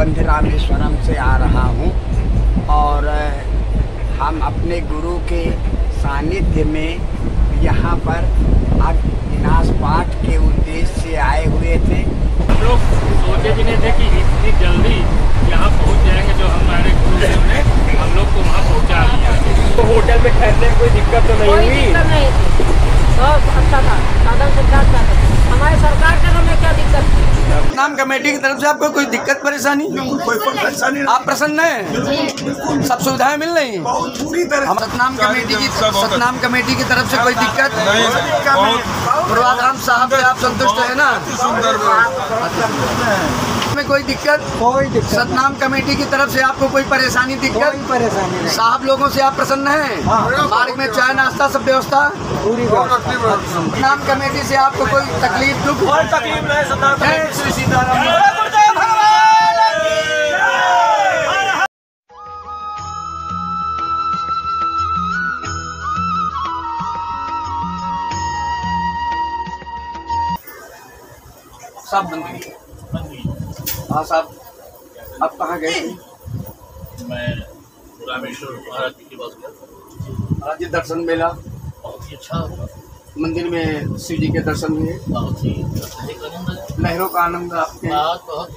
सेतुबंध रामेश्वरम से आ रहा हूँ और हम अपने गुरु के सानिध्य में यहाँ पर अविनाश पाठ के उद्देश्य से आए हुए थे। हम लोग सोचे भी नहीं थे कि इतनी जल्दी यहाँ पहुँच जाएंगे। जो हमारे गुरुदेव ने हम लोग को वहाँ पहुँचा दिया। तो होटल में ठहरने में कोई दिक्कत तो नहीं हुई? बहुत अच्छा था, साधन सुविधा अच्छा था। हमारे सरकार के हमें क्या दिक्कत थी? सतनाम कमेटी की तरफ से आपको कोई दिक्कत परेशानी? कोई परेशानी? आप प्रसन्न हैं? सब सुविधाएं मिल रही हैं? पूरी तरह। सतनाम कमेटी की तरफ से कोई दिक्कत पूर्वाग्राम साहब से आप संतुष्ट है ना? में कोई दिक्कत? सतनाम कमेटी की तरफ से आपको कोई परेशानी दिक्कत? परेशानी साहब लोगों से आप प्रसन्न हैं? मार्ग में चाय नाश्ता सब व्यवस्था पूरी सतनाम कमेटी से आपको कोई तकलीफ दुख? तकलीफ नहीं। जय श्री सीताराम। सब बंदी। हाँ साहब, आप कहाँ गए थे? मैं रामेश्वर महाराज जी के पास गया। आज दर्शन मेला बहुत ही अच्छा हुआ। मंदिर में शिव जी के दर्शन हुए। बहुत ही आनंद है। लहरों का आनंद आपके। बहुत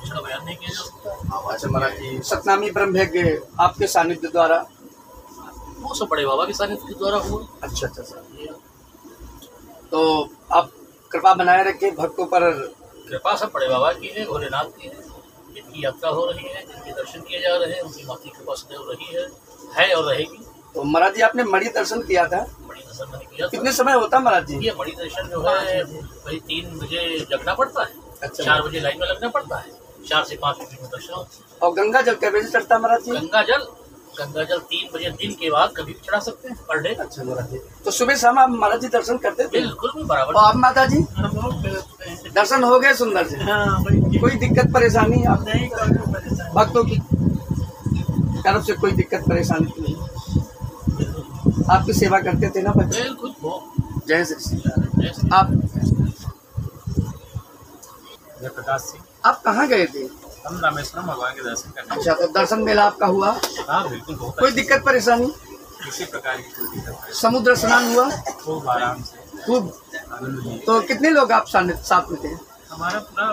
इसका बयान नहीं किया जा सकता। अच्छा महाराज जी, सतनामी ब्रह्मयज्ञ आपके सानिध्य द्वारा? वो सब बड़े बाबा के सानिध्य के द्वारा हुआ। अच्छा अच्छा सर। तो आप कृपा बनाए रखे भक्तों पर। कृपा सब बड़े बाबा की है, भोलेनाथ की है। जिनकी यात्रा हो रही है, जिनके दर्शन किए जा रहे हैं, उनकी माता की कृपा सदैव रही है और रहेगी। तो महाराज जी आपने मणि दर्शन किया था? मणि दर्शन मैंने किया था। कितने समय होता महाराज जी? ये मणि दर्शन जो है भाई 3 बजे जगना पड़ता है। अच्छा। 4 बजे लाइन में लगना पड़ता है। 4 से 5 बजे में दर्शन होता है। और गंगा जल कै बजे चढ़ता महाराज जी? गंगा जल 3 बजे दिन के बाद कभी भी चढ़ा सकते हैं पर डे। अच्छा महाराज जी, तो सुबह शाम आप महाराज जी दर्शन करते थे? बिल्कुल भी बराबर। और आप माता जी दर्शन हो गए सुंदर से? कोई दिक्कत परेशानी आप नहीं, भक्तों की तरफ से कोई दिक्कत परेशानी नहीं? आपकी सेवा करते थे ना बच्चे? बिल्कुल। जय श्री सीताराम। आप प्रकाश सिंह। आप कहाँ गए थे? हम रामेश्वरम भगवान के दर्शन करने। अच्छा, तो दर्शन मेला आपका हुआ? हाँ बिल्कुल। बहुत कोई दिक्कत परेशानी? किसी प्रकार की कोई दिक्कत नहीं। समुद्र स्नान हुआ खूब आराम से खूब? आनंद लिए। तो कितने लोग आप साथ में थे? हमारा पूरा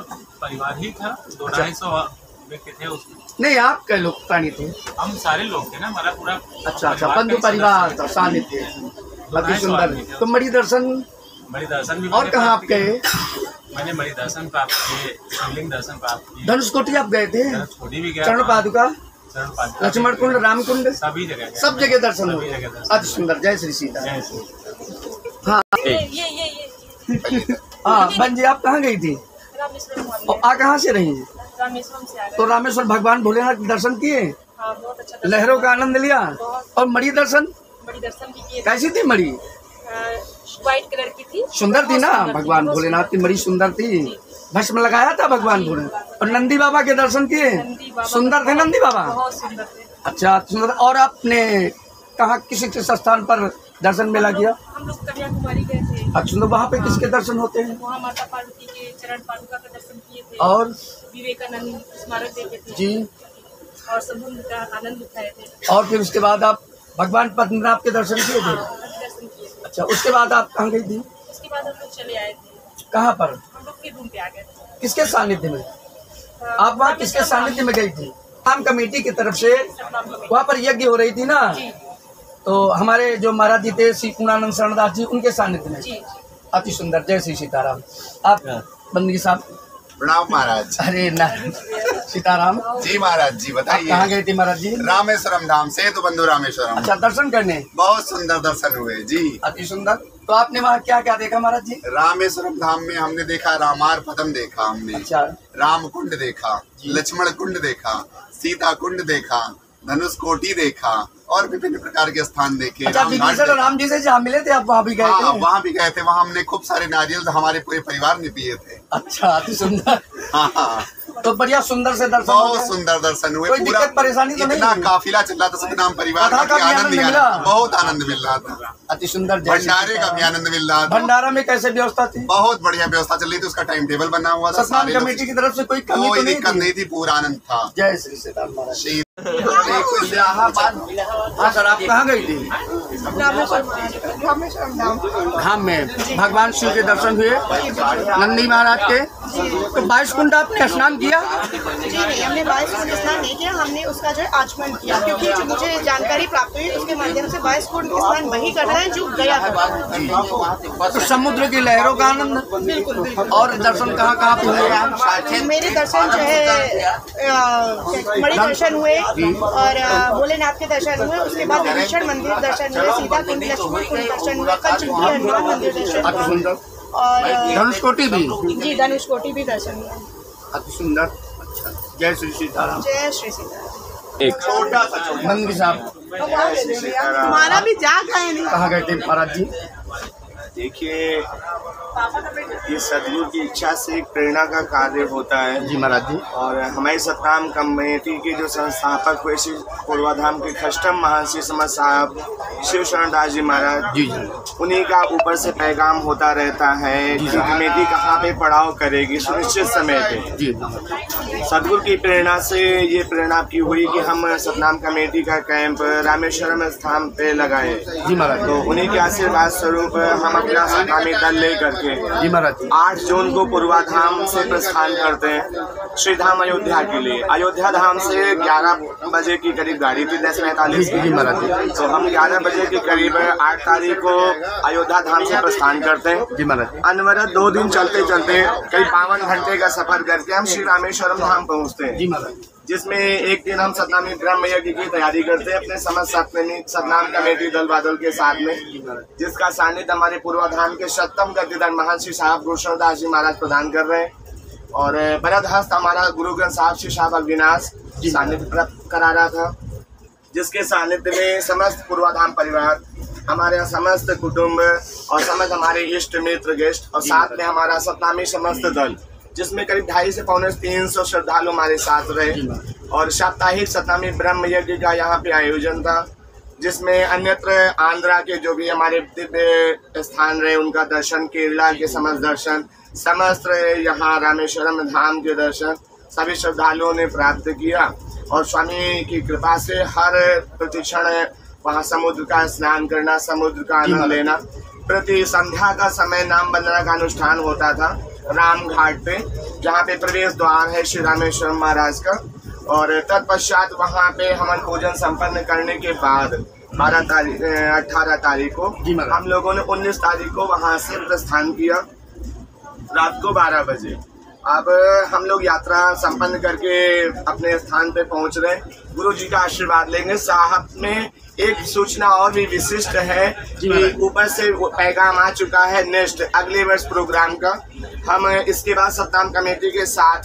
परिवार ही था। 200-250 व्यक्ति थे उसमें। नहीं, आप कई लोग प्राणी थे? हम सारे लोग थे ना, हमारा पूरा। अच्छा अच्छा, बंधु परिवार था, सानिध्य। अति सुंदर। तो मणि दर्शन मणि दर्शन भी। और कहाँ आप गए? मैंने मणि दर्शन प्राप्त किए, शिवलिंग दर्शन प्राप्त किए। धनुषकोटी आप गए थे? छोटी भी गया। चरण पादुका, चरण पादुका, लक्ष्मण कुंड, राम कुंड, सभी जगह गया। सब जगह दर्शन सभी हुए। जगह दर्शन। अति सुंदर। जय श्री सीताराम। जय श्री। हाँ ये हाँ, बहन जी आप कहाँ गई थी? रामेश्वरम और कहाँ से रही? रामेश्वरम से आ गए। तो रामेश्वर भगवान भोलेनाथ के दर्शन किए? हाँ, बहुत अच्छा दर्शन। लहरों का आनंद लिया? और मणि दर्शन बड़ी दर्शन भी किए। कैसी थी मणि? व्हाइट कलर की थी। सुंदर थी ना? बहुत सुंदर थी, भगवान बहुत भोलेनाथ की मणि सुंदर थी। भस्म लगाया था भगवान भोलेनाथ। और नंदी बाबा के दर्शन किए? नंदी बाबा सुंदर थे नंदी बाबा? बहुत सुंदर थे। अच्छा सुंदर। और आपने कहाँ किसी किस स्थान पर दर्शन मेला किया? हम लोग कन्याकुमारी गए थे। अच्छा, तो वहाँ पे किसके दर्शन होते हैं? वहाँ माता पार्वती के चरण पादुका का दर्शन किए थे। और विवेकानंद स्मारक देखे थे जी, और समुद्र का आनंद उठाए थे। और फिर उसके बाद आप भगवान पद्मनाभ के दर्शन किए थे? दर्शन किए थे। अच्छा, उसके बाद आप कहाँ गई थी? उसके बाद हम लोग चले आए थे। कहाँ पर? हम लोग फिर रूम पे आ गए थे। किसके सानिध्य में? आप वहाँ किसके सानिध्य में गई थी? आम कमेटी की तरफ से वहाँ पर यज्ञ हो रही थी ना? तो हमारे जो महाराज जी थे श्री पूर्णानंद शरणदास जी, उनके सानिध्य में। अति सुंदर। जय श्री सीताराम। आप बंदगी साहब? प्रणाम महाराज। अरे ना, सीताराम जी महाराज जी आप बताइए। कहाँ गए थे महाराज जी? रामेश्वरम धाम से तो बंधु रामेश्वरम। अच्छा, दर्शन करने? बहुत सुंदर दर्शन हुए जी। अति सुंदर। तो आपने वहाँ क्या क्या देखा महाराज जी? रामेश्वरम धाम में हमने देखा रामार पदम देखा हमने। अच्छा। राम कुंड देखा, लक्ष्मण कुंड देखा, सीता कुंड देखा, धनुष कोटी देखा और विभिन्न प्रकार के स्थान देखे। अच्छा, विभीषण और राम जी से जहाँ मिले थे आप वहाँ भी गए हाँ, थे? वहाँ भी गए थे। वहाँ हमने खूब सारे नारियल हमारे पूरे परिवार ने पिए थे। अच्छा, अति सुंदर। हाँ हाँ। तो बढ़िया सुंदर से दर्शन हो बहुत गए। सुंदर दर्शन हुए। कोई दिक्कत परेशानी तो नहीं इतना हुई? काफिला चल रहा था सतनाम परिवार कथा का का, भी आनंद आनंद ही मिला? आनंद, बहुत आनंद मिल रहा था। अति सुंदर। जय श्री भंडारे का सीताराम। भी आनंद मिल रहा था। भंडारा में कैसे व्यवस्था थी? बहुत बढ़िया व्यवस्था चल रही थी, उसका टाइम टेबल बना हुआ था। सतनाम सारे लोग- कमेटी की तरफ से कोई कमी कोई तो नहीं दिक्कत थी? नहीं थी, पूरा आनंद था। जय श्री सीताराम महाराज। श्री इलाहाबाद। हाँ सर, आप कहाँ गई थी? धाम में भगवान शिव के दर्शन हुए नंदी महाराज के। तो 22 कुंड आपने स्नान किया? जी नहीं, हमने 22 कुंड स्नान नहीं किया, हमने उसका जो है आचमन किया, क्योंकि जो मुझे जानकारी प्राप्त हुई उसके माध्यम से 22 कुंड स्नान वही कर रहे हैं जो गया था। तो समुद्र की लहरों का आनंद। बिल्कुल बिल्कुल। और दर्शन कहाँ कहाँ पे हुए? मेरे दर्शन जो है मणि दर्शन हुए और भोलेनाथ के दर्शन हुए, उसके बाद विभीषण मंदिर दर्शन हुए, सीता कुंड, लक्ष्मण कुंड दर्शन हुए, पंचमुखी हनुमान मंदिर दर्शन अति हुआ सुंदर। और धनुषकोटि भी? जी धनुषकोटि भी दर्शन हुआ। अति सुंदर। अच्छा, जय श्री सीताराम। जय श्री सीताराम। एक छोटा सा नंदी साहब हमारा भी जाग है नहीं। कहाँ गए थे महाराज जी? देखिए, ये सदगुरु की इच्छा से एक प्रेरणा का कार्य होता है जी महाराज जी। और हमारे सतनाम कमेटी के जो संस्थापक हुए श्री पूर्वाधाम के खष्टम महाश्री समर्थ साहब शिव शरण दास जी महाराज जी जी। उन्हीं का ऊपर से पैगाम होता रहता है कि कमेटी कहाँ पे पड़ाव करेगी सुनिश्चित समय पे। जी सदगुरु की प्रेरणा से ये प्रेरणा की हुई कि हम सतनाम कमेटी का कैंप रामेश्वरम स्थान पे लगाए। जी महाराज। तो उन्हीं के आशीर्वाद स्वरूप हम अपना सतनामी दल लेकर के जी महाराज जी। 8 जून को पूर्वाधाम से प्रस्थान करते हैं श्री धाम अयोध्या के लिए। अयोध्या धाम से 11 बजे की करीब गाड़ी थी, 10:45 जी महाराज जी। तो हम 11 बजे के करीब 8 तारीख को अयोध्या धाम से प्रस्थान करते हैं। जी महाराज। अनवरत 2 दिन चलते चलते करीब 52 घंटे का सफर करके हम श्री रामेश्वरम धाम पहुँचते हैं, जी महाराज। जिसमें एक दिन हम सतनामी ब्रह्म यज्ञ की तैयारी करते हैं अपने समस्त सतनाम कमेटी दल बादल के साथ में, जिसका सानिध्य हमारे पूर्वाधाम के शतम गद्दीदार महान श्री साहब गुरुशरण दास जी महाराज प्रदान कर रहे हैं। और बरद हस्त हमारा गुरु ग्रंथ साहब श्री साहब अविनाश सानिध्य प्राप्त करा रहा था, जिसके सानिध्य में समस्त पूर्वाधाम परिवार, हमारे समस्त कुटुंब और समस्त हमारे इष्ट मित्र गेस्ट और साथ में हमारा सतनामी समस्त दल, जिसमें करीब 250 से 350 श्रद्धालु हमारे साथ रहे। और साप्ताहिक सतनामी ब्रह्म यज्ञ का यहाँ पे आयोजन था, जिसमें अन्यत्र आंध्रा के जो भी हमारे दिव्य स्थान रहे उनका दर्शन, केरला के समस्त दर्शन, समस्त यहाँ रामेश्वरम धाम के दर्शन सभी श्रद्धालुओं ने प्राप्त किया। और स्वामी की कृपा से हर प्रतिक्षण वहाँ समुद्र का स्नान करना, समुद्र का आनंद लेना। प्रति संध्या का समय नाम वंदना का अनुष्ठान होता था राम घाट पे, जहाँ पे प्रवेश द्वार है श्री रामेश्वरम महाराज का। और तत्पश्चात वहाँ पे हवन पूजन संपन्न करने के बाद 18 तारीख को हम लोगों ने 19 तारीख को वहाँ से प्रस्थान किया रात को 12 बजे। अब हम लोग यात्रा संपन्न करके अपने स्थान पे पहुंच रहे हैं, गुरु जी का आशीर्वाद लेंगे। साहब में एक सूचना और भी विशिष्ट है कि ऊपर से पैगाम आ चुका है नेक्स्ट अगले वर्ष प्रोग्राम का। हम इसके बाद सतनाम कमेटी के साथ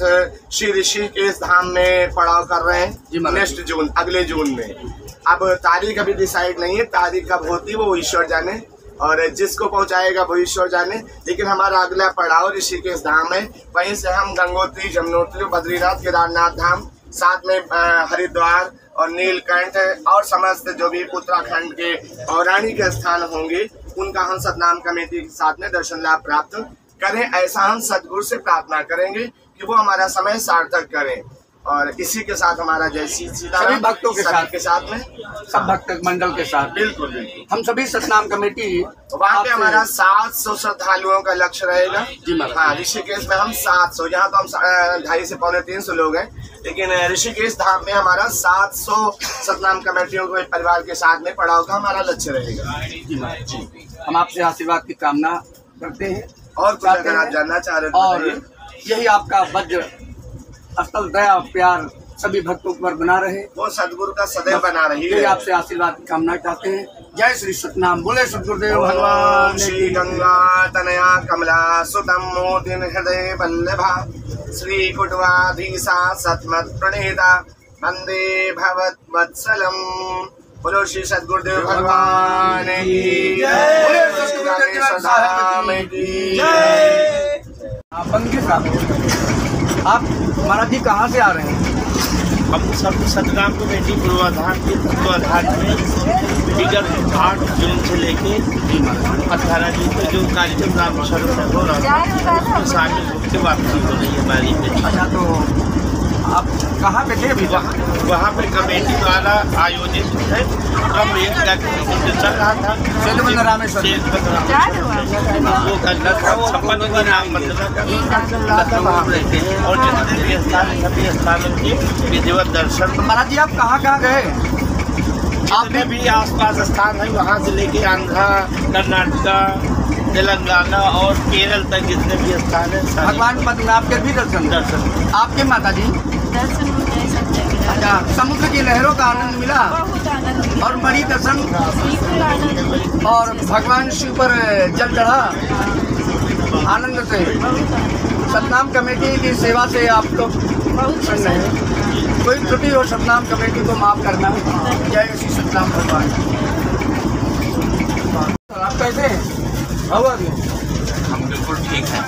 श्री ऋषिकेश धाम में पड़ाव कर रहे हैं नेक्स्ट जून, अगले जून में। अब तारीख अभी डिसाइड नहीं है, तारीख कब होती वो ईश्वर जाने और जिसको पहुंचाएगा वो ईश्वर जाने। लेकिन हमारा अगला पड़ाव ऋषिकेश धाम है, वहीं से हम गंगोत्री, जमुनोत्री, बद्रीनाथ, केदारनाथ धाम, साथ में हरिद्वार और नीलकंठ और समस्त जो भी उत्तराखंड के पौराणिक स्थान होंगे उनका हम सतनाम कमेटी के साथ में दर्शन लाभ प्राप्त करें। ऐसा हम सदगुरु से प्रार्थना करेंगे कि वो हमारा समय सार्थक करें। और इसी के साथ हमारा जय श्री सीताराम सभी भक्तों के साथ में सब भक्त मंडल के साथ बिल्कुल बिल्कुल हम सभी सतनाम कमेटी वहाँ पे हमारा 700 श्रद्धालुओं का लक्ष्य रहेगा। हाँ, ऋषिकेश में हम 700, यहाँ तो हम 250 से 350 लोग हैं, लेकिन ऋषिकेश धाम में हमारा 700 सतनाम कमेटियों के परिवार के साथ में पड़ाव का हमारा लक्ष्य रहेगा। जी हम आपसे आशीर्वाद की कामना करते हैं। और कुछ अगर आप जानना चाह रहे हैं और यही आपका वज्र असल दया प्यार सभी भक्तों पर बना रहे, वो सदगुरु का सदैव बना रही है। आपसे आशीर्वाद की कामना चाहते हैं। जय श्री सतनाम, बोले सतगुरुदेव भगवान श्री गंगा तनया कमला सुतम मोदिन हृदय वल्लभा श्री कुटवाधीशा सतमत प्रणेता वंदे भवत वत्सलम। बोलो श्री सदगुरुदेव भगवान की जय, बोलो श्री रामेश्वर धाम की जय। आप बंगे साहब आप महाराज जी कहाँ से आ रहे हैं? हम सब सतनाम कमेटी पूर्वाधार के तत्वाधार में विगत 8 जून से लेके 18 जून तक जो कार्यक्रम रामेश्वरम में हो रहा है उसमें शामिल होकर वापसी हो रही है हमारी में। अच्छा, तो आप कहाँ पे थे अभी? वहाँ पे कमेटी द्वारा आयोजित है क्रम एक चल रहा था सेतुबंध रामेश्वर वो का 56 का नाम और जितने भी स्थान सभी स्थानों के विधिवत दर्शन। महाराज जी आप कहाँ गए? आपने भी आसपास स्थान है वहाँ से लेके आंध्रा, कर्नाटका, तेलंगाना और केरल तक जितने भी स्थान है भगवान पद्मनाभ के भी दर्शन। आपके माता जी अच्छा, समुद्र की लहरों का आनंद मिला और बड़ी दर्शन और भगवान शिव पर जल चढ़ा आनंद से। सतनाम कमेटी की सेवा से आप तो बहुत प्रसन्न है। कोई त्रुटि हो सतनाम कमेटी को माफ करना। जय श्री सतनाम भगवान। आप कैसे हैं? हम बिल्कुल ठीक हैं।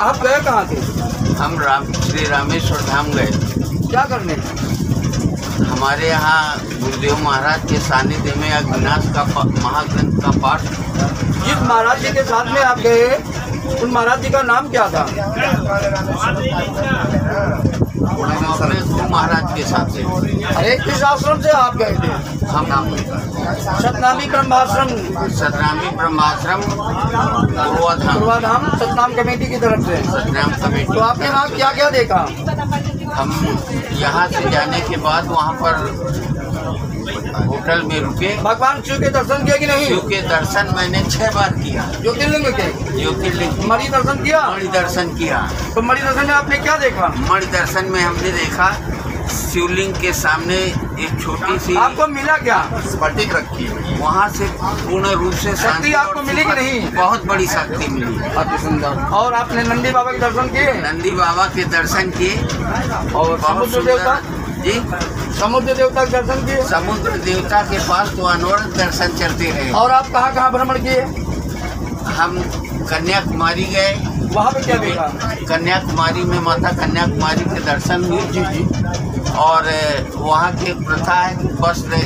आप गए कहाँ थे? हम श्री रामेश्वर धाम गए। क्या करने? हमारे यहाँ गुरुदेव महाराज के सानिध्य में अग्निनाश का महाग्रंथ का पाठ। जिस महाराज जी के साथ में आप गए उन महाराज जी का नाम क्या था? अपने गुरु महाराज के साथ से। अरे किस आश्रम से आप गए थे? हम सतनामी ब्रह्माश्रम। सतनामी ब्रह्माश्रम पूर्वाधाम सतनाम कमेटी की तरफ से। सतनाम कमेटी। तो आपने वहाँ क्या क्या देखा? हम यहाँ से जाने के बाद वहाँ पर होटल में रुके। भगवान शिव के दर्शन किए कि नहीं? शिव के दर्शन मैंने 6 बार किया। ज्योतिर्लिंग के? ज्योतिर्लिंग। मणि दर्शन किया? मणि दर्शन किया। तो मणि दर्शन में आपने क्या देखा? मणि दर्शन में हमने देखा शिवलिंग के सामने एक छोटी सी। आपको मिला क्या? स्फटिक रखी वहाँ से पूर्ण रूप से शक्ति आपको मिली कि नहीं? बहुत बड़ी शक्ति मिली। अति सुंदर। और आपने नंदी बाबा के दर्शन किए? नंदी बाबा के दर्शन किए। और समुद्र देवता जी? समुद्र देवता के दर्शन किए? समुद्र देवता के पास तो अनवरत दर्शन चलते रहे। और आप कहाँ कहाँ भ्रमण किए? हम कन्याकुमारी गए। वहाँ पे क्या देखा? कन्याकुमारी में माता कन्याकुमारी के दर्शन हुए। जी जी। और वहाँ की प्रथा है कि वस्त्र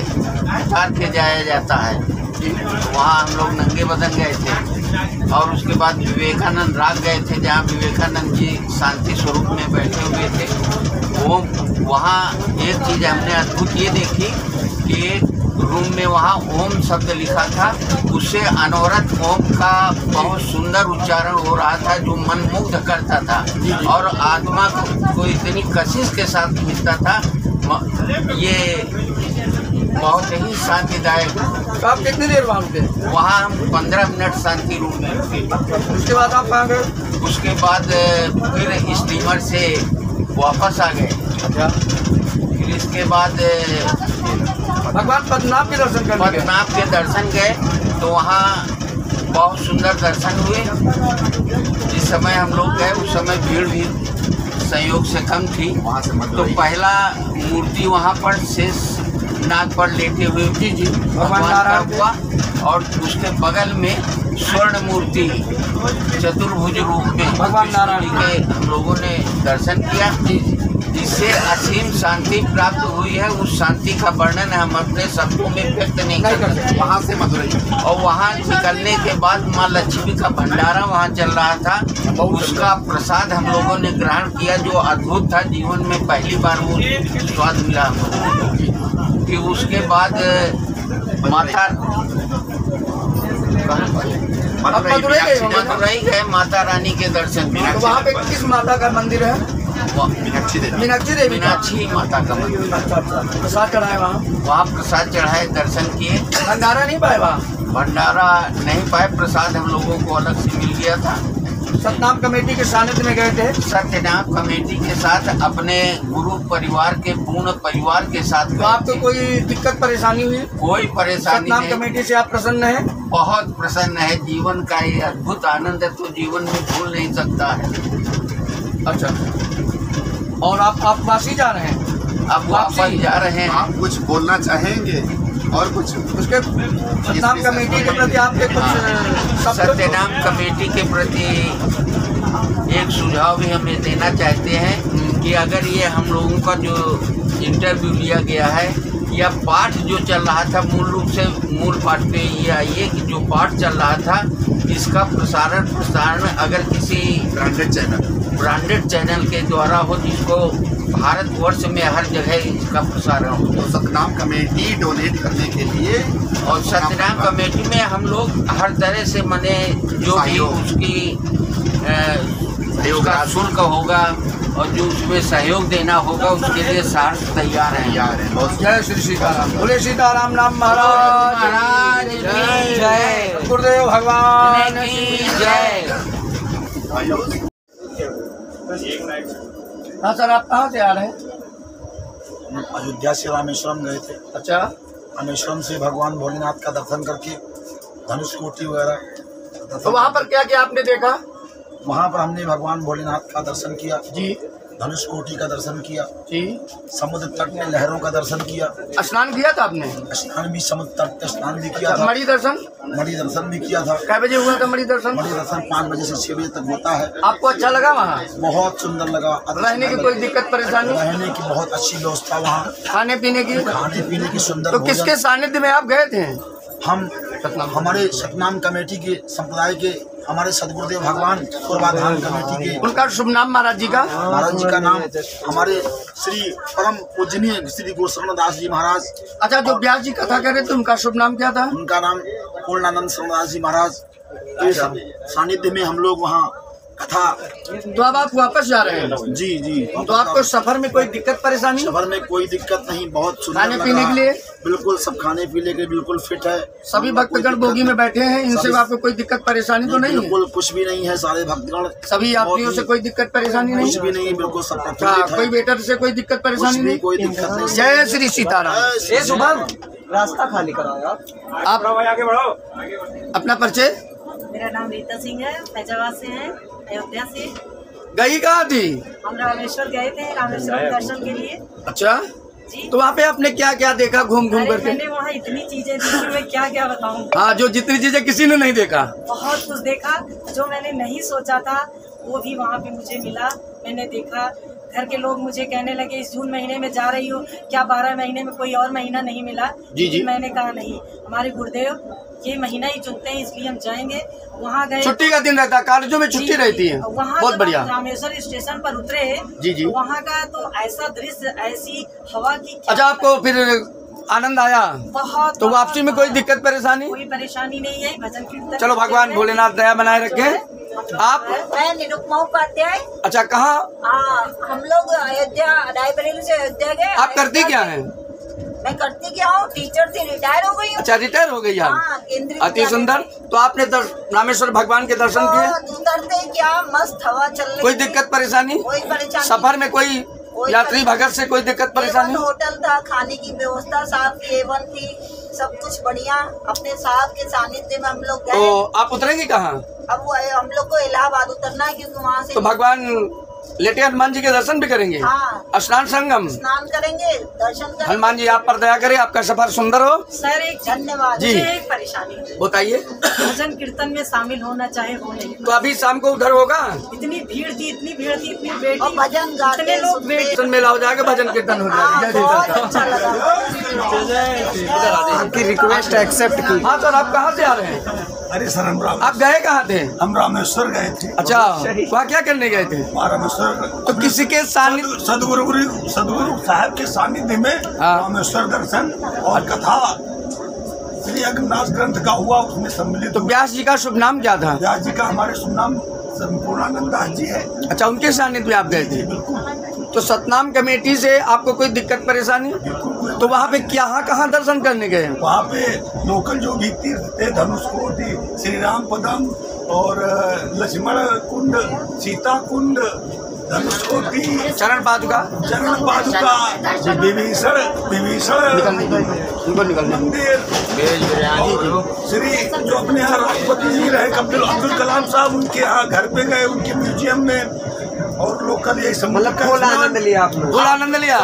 उतार के जाया जाता है। वहाँ हम लोग नंगे बदन गए थे। और उसके बाद विवेकानंद राग गए थे जहाँ विवेकानंद जी शांति स्वरूप में बैठे हुए थे। वो वहाँ एक चीज़ हमने अद्भुत ये देखी कि रूम में वहाँ ओम शब्द लिखा था। उससे अनवरत ओम का बहुत सुंदर उच्चारण हो रहा था जो मन मुग्ध करता था और आत्मा को इतनी कशिश के साथ खींचता था। ये बहुत ही शांतिदायक। तो आप कितनी देर वहाँ रुके? वहाँ हम 15 मिनट शांति रूम में रुके। उसके बाद आप कहाँ गए? उसके बाद फिर स्टीमर से वापस आ गए। अच्छा। फिर इसके बाद भगवान पद्मनाभ के दर्शन करने गए। पद्मनाभ के दर्शन गए तो वहाँ बहुत सुंदर दर्शन हुए। जिस समय हम लोग गए उस समय भीड़ भी संयोग से कम थी। तो पहला मूर्ति वहाँ पर शेष नाग पर लेटे हुए भगवान का हुआ और उसके बगल में स्वर्ण मूर्ति चतुर्भुज रूप में भगवान नारायण के हम लोगों ने दर्शन किया। जिससे असीम शांति प्राप्त हुई है। उस शांति का वर्णन हम अपने शब्दों में व्यक्त नहीं कर सकते। वहाँ से मदुरई और वहाँ निकलने के बाद माँ लक्ष्मी का भंडारा वहाँ चल रहा था। उसका प्रसाद हम लोगों ने ग्रहण किया जो अद्भुत था। जीवन में पहली बार वो स्वाद मिला हम लोगों को। कि उसके बाद माता मदुरई गए माता रानी के दर्शन। तो वहाँ पे किस माता का मंदिर है? मीनाक्षी देवी। मीनाक्षी माता का मंदिर। प्रसाद चढ़ाए वहाँ प्रसाद चढ़ाए दर्शन किए। भंडारा नहीं पाए वहाँ? भंडारा नहीं पाए। प्रसाद हम लोगों को अलग से मिल गया था। सतनाम कमेटी के सानिध्य में गए थे? सत्यनाम कमेटी के साथ अपने गुरु परिवार के पूर्ण परिवार के साथ। तो आपको कोई दिक्कत परेशानी हुई? कोई परेशानी सतनाम नहीं। कमेटी से आप प्रसन्न हैं? बहुत प्रसन्न है। जीवन का ये अद्भुत आनंद है तो जीवन में भूल नहीं सकता है। अच्छा। और आप वापसी जा रहे हैं? अब वापस जा रहे हैं। आप कुछ बोलना चाहेंगे और कुछ उसके सतनाम कमेटी के प्रति आपके कुछ सत्यनाम कमेटी के प्रति एक सुझाव भी हम ये देना चाहते हैं कि अगर ये हम लोगों का जो इंटरव्यू लिया गया है या पाठ जो चल रहा था, मूल रूप से मूल पाठ पे ये आइए कि जो पाठ चल रहा था इसका प्रसारण अगर किसी ब्रांडेड चैनल के द्वारा हो, जिसको भारतवर्ष में हर जगह इसका प्रसारण हो। तो सतनाम कमेटी डोनेट करने के लिए, और सतनाम कमेटी में हम लोग हर तरह से मने जो भी उसकी शुल्क होगा और जो उसमें सहयोग देना होगा उसके लिए सार्थ तैयार हैं। जय श्री सीताराम। बोले सीताराम नाम महाराज की जय। गुरुदेव भगवान की जय। हाँ सर, आप कहाँ से आ रहे हैं? अयोध्या से रामेश्वरम गए थे। अच्छा। रामेश्वरम से भगवान भोलेनाथ का दर्शन करके धनुष कोटि वगैरह। तो वहाँ पर क्या क्या आपने देखा? वहाँ पर हमने भगवान भोलेनाथ का दर्शन किया जी, धनुष कोटि का दर्शन किया जी, समुद्र तट में लहरों का दर्शन किया। स्नान किया था आपने? स्नान भी समुद्र तट पे स्नान भी किया था। मणि दर्शन? मणि दर्शन भी किया था। कै बजे हुआ था मणि दर्शन? मणि दर्शन 5 बजे से 6 बजे तक होता है। आपको अच्छा लगा वहाँ? बहुत सुंदर लगा। रहने की कोई दिक्कत परेशानी? रहने की बहुत अच्छी व्यवस्था वहाँ। खाने पीने की? खाने पीने की सुंदर। तो किसके सानिध्य में आप गए थे? हम हमारे सतनाम कमेटी के संप्रदाय के हमारे सदगुरुदेव भगवान पूर्वाधान कमेटी के। उनका शुभ नाम महाराज जी का? महाराज जी का नाम हमारे श्री परम पूजनीय श्री गुरुशरण दास जी महाराज। अच्छा, जो व्यास जी कथा कर रहे थे उनका शुभ नाम क्या था? उनका नाम पूर्णानंद शरण दास जी महाराज के सानिध्य में हम लोग वहाँ कथा। तो अब आप वापस जा रहे हैं? जी जी। तो आपको सफर में कोई दिक्कत परेशानी? सफर में कोई दिक्कत नहीं, बहुत सुंदर। खाने पीने के लिए बिल्कुल सब खाने पीने के बिल्कुल फिट है। सभी भक्तगण बोगी में बैठे हैं, इनसे आपको कोई दिक्कत परेशानी तो नहीं है? बिल्कुल कुछ भी नहीं है। सारे भक्तगण सभी यात्रियों से कोई दिक्कत परेशानी नहीं? कुछ भी नहीं, बिल्कुल सब। कोई वेटर से कोई दिक्कत परेशानी नहीं? कोई दिक्कत नहीं। जय श्री सीताराम। ये शुभम रास्ता खाली कराओ आप आगे बढ़ो। अपना परिचय? मेरा नाम रीता सिंह है, फैजाबाद से है, अयोध्या से। गई कहाँ थी? हम रामेश्वर गए थे, रामेश्वर दर्शन के लिए। अच्छा जी। तो वहाँ पे आपने क्या क्या देखा घूम घूम करके? मैंने वहाँ इतनी चीजें देखी, मैं क्या क्या बताऊँ। हाँ, जो जितनी चीजें किसी ने नहीं देखा। बहुत कुछ देखा, जो मैंने नहीं सोचा था वो भी वहाँ पे मुझे मिला, मैंने देखा। घर के लोग मुझे कहने लगे इस जून महीने में जा रही हो क्या, 12 महीने में कोई और महीना नहीं मिला? जी जी। मैंने कहा नहीं, हमारे गुरुदेव ये महीना ही चुनते हैं, इसलिए हम जाएंगे। वहाँ गए, छुट्टी का दिन रहता है, कॉलेजों में छुट्टी रहती है। वहाँ बहुत बढ़िया। रामेश्वर स्टेशन पर उतरे जी जी। वहाँ का तो ऐसा दृश्य, ऐसी हवा की। अच्छा, आपको फिर आनंद आया? बहुत। तो वापसी में कोई दिक्कत परेशानी? कोई परेशानी नहीं है, भजन कीर्तन। चलो, भगवान भोलेनाथ दया बनाए रखे। आप? मैं निरुपमा उपाध्याय। अच्छा, कहाँ? हम लोग अयोध्या, रायबरेली से अयोध्या गए। आप करती क्या है? मैं करती क्या हूँ, टीचर थी, रिटायर हो गई हूँ। अच्छा, रिटायर हो गई आप? केंद्रीय। अति सुंदर। तो आपने रामेश्वर भगवान के दर्शन किए? उतरते क्या मस्त हवा चल रही। कोई दिक्कत परेशानी? कोई परेशानी। सफर में कोई यात्री भगत से कोई दिक्कत परेशानी? होटल था, खाने की व्यवस्था साफ थी, A1 थी, सब कुछ बढ़िया। अपने साहब के सानिध्य में हम लोग गए। तो आप उतरेंगे कहाँ? अब हम लोग को इलाहाबाद उतरना है, क्योंकि वहाँ से। तो भगवान लेटे हनुमान जी के दर्शन भी करेंगे? हाँ। स्नान संगम स्नान करेंगे, दर्शन करेंगे। हनुमान जी आप पर दया करे, आपका सफर सुंदर हो। सर एक धन्यवाद जी। मुझे एक परेशानी, बताइए। भजन कीर्तन में शामिल होना चाहे हो नहीं, तो अभी शाम को उधर होगा? इतनी भीड़ थी, इतनी भीड़ थी, इतनी भीड़ थी, भजन गाते, इतने लोग वेट। मेला हो जाएगा, भजन कीर्तन हो जाएगा। आपकी रिक्वेस्ट एक्सेप्ट की। हाँ सर, आप कहाँ से आ रहे हैं? अरे सर, आप गए कहाँ थे? हम रामेश्वर गए थे। अच्छा, वहाँ क्या करने गए थे? रामेश्वर तो किसी के सानिध्य, सदगुरु साहब के सानिध्य में रामेश्वर दर्शन और कथा श्री अग्रनाथ ग्रंथ का हुआ, उसमें सम्मिलित। तो व्यास जी का शुभ नाम क्या था? व्यास जी का हमारे शुभ नाम पूर्णानंद दास जी है। अच्छा, उनके सानिध्य में आप गए थे? बिल्कुल। तो सतनाम कमेटी से आपको कोई दिक्कत परेशानी? तो वहाँ पे कहाँ दर्शन करने गए? वहाँ पे लोकल जो भी तीर्थ थे, धनुष कोटि, श्री राम पदम और लक्ष्मण कुंड, सीता कुंड, धनुष कोटि, चरण पादुका, विभीषण मंदिर, श्री जो अपने यहाँ राष्ट्रपति जी रहे अब्दुल कलाम साहब, उनके यहाँ घर पे गए, उनके म्यूजियम में। और लोकल कल यही समुद्र का फुल आनंद लिया आपने? फुल आनंद लिया।